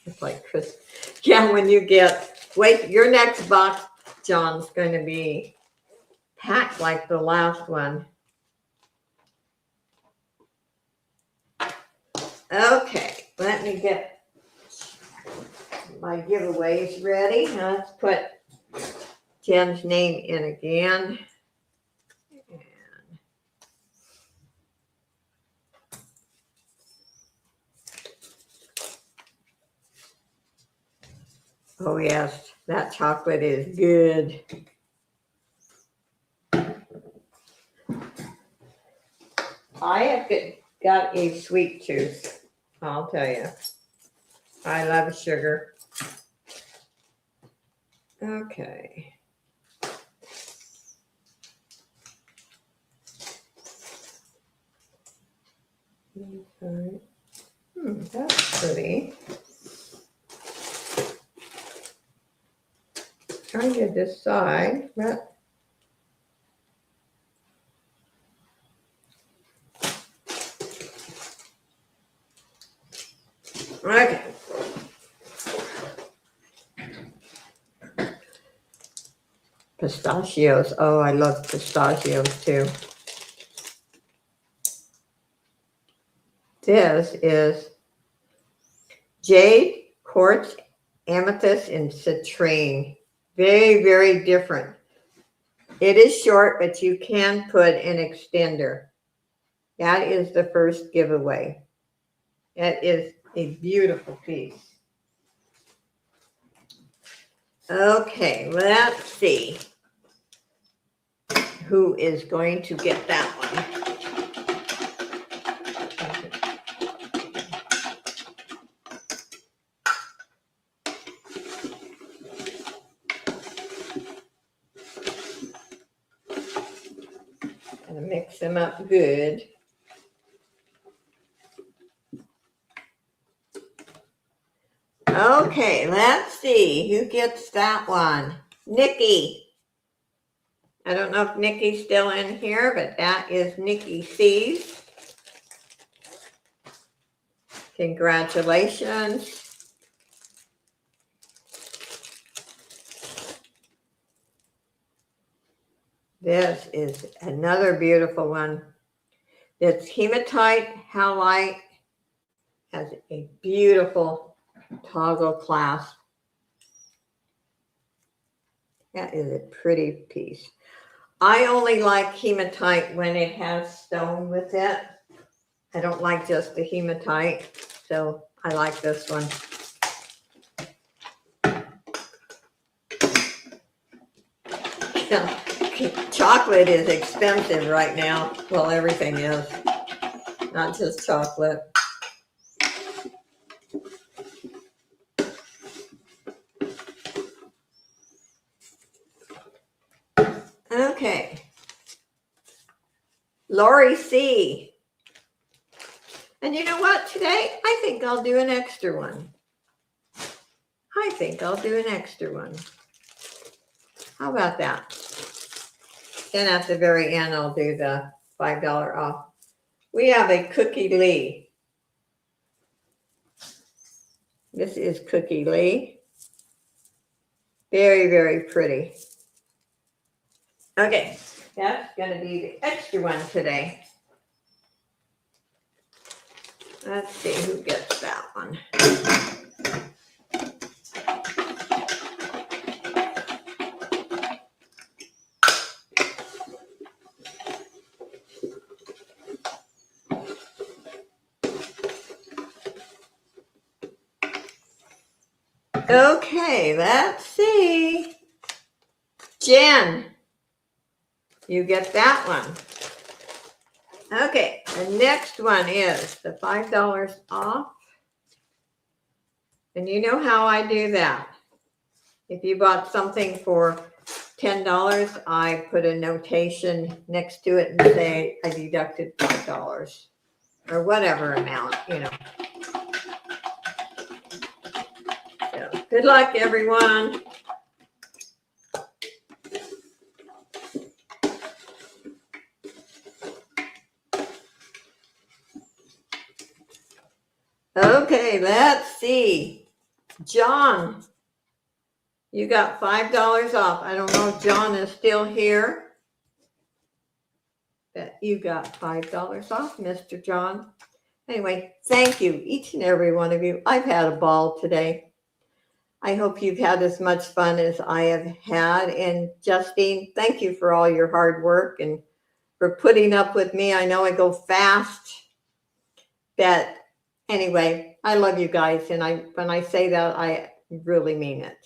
It's like Chris. Yeah, when you wait, your next box, John's going to be packed like the last one. Okay, let me get my giveaways ready. Now let's put Jen's name in again. Oh yes, that chocolate is good. I have got a sweet tooth, I'll tell you. I love sugar. Okay. That's pretty. Trying to decide, but okay. Pistachios. Oh, I love pistachios too. This is jade, quartz, amethyst, and citrine. Very, very different. It is short, but you can put an extender. That is the first giveaway. That is a beautiful piece. Okay, let's see who is going to get that one. Gonna mix them up good. Okay, let's see who gets that one. Nikki. I don't know if Nikki's still in here, but that is Nikki C's. Congratulations. This is another beautiful one. It's hematite halite, has a beautiful toggle clasp. That is a pretty piece. I only like hematite when it has stone with it. I don't like just the hematite, so I like this one. Chocolate is expensive right now. Well, everything is, not just chocolate. Okay. Lori C. And you know what? Today, I think I'll do an extra one. How about that? Then at the very end, I'll do the $5 off. We have a Cookie Lee. This is Cookie Lee. Very, very pretty. Okay, that's going to be the extra one today. Let's see who gets that one. Okay, let's see. Jen, you get that one. Okay, the next one is the $5 off. And you know how I do that. If you bought something for $10, I put a notation next to it and say I deducted $5 or whatever amount, you know. So good luck, everyone. Okay, let's see. John, you got $5 off. I don't know if John is still here, but you got $5 off, Mr. John. Anyway, thank you, each and every one of you. I've had a ball today. I hope you've had as much fun as I have had. And Justine, thank you for all your hard work and for putting up with me. I know I go fast, but anyway, I love you guys. And when I say that, I really mean it.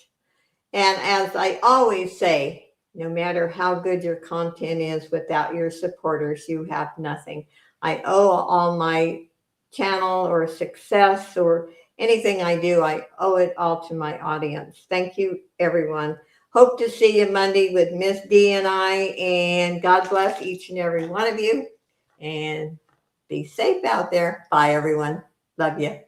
And as I always say, no matter how good your content is, without your supporters, you have nothing. I owe all my channel or success or anything I do, I owe it all to my audience. Thank you, everyone. Hope to see you Monday with Miss D and I, and God bless each and every one of you. And be safe out there. Bye, everyone. Love you.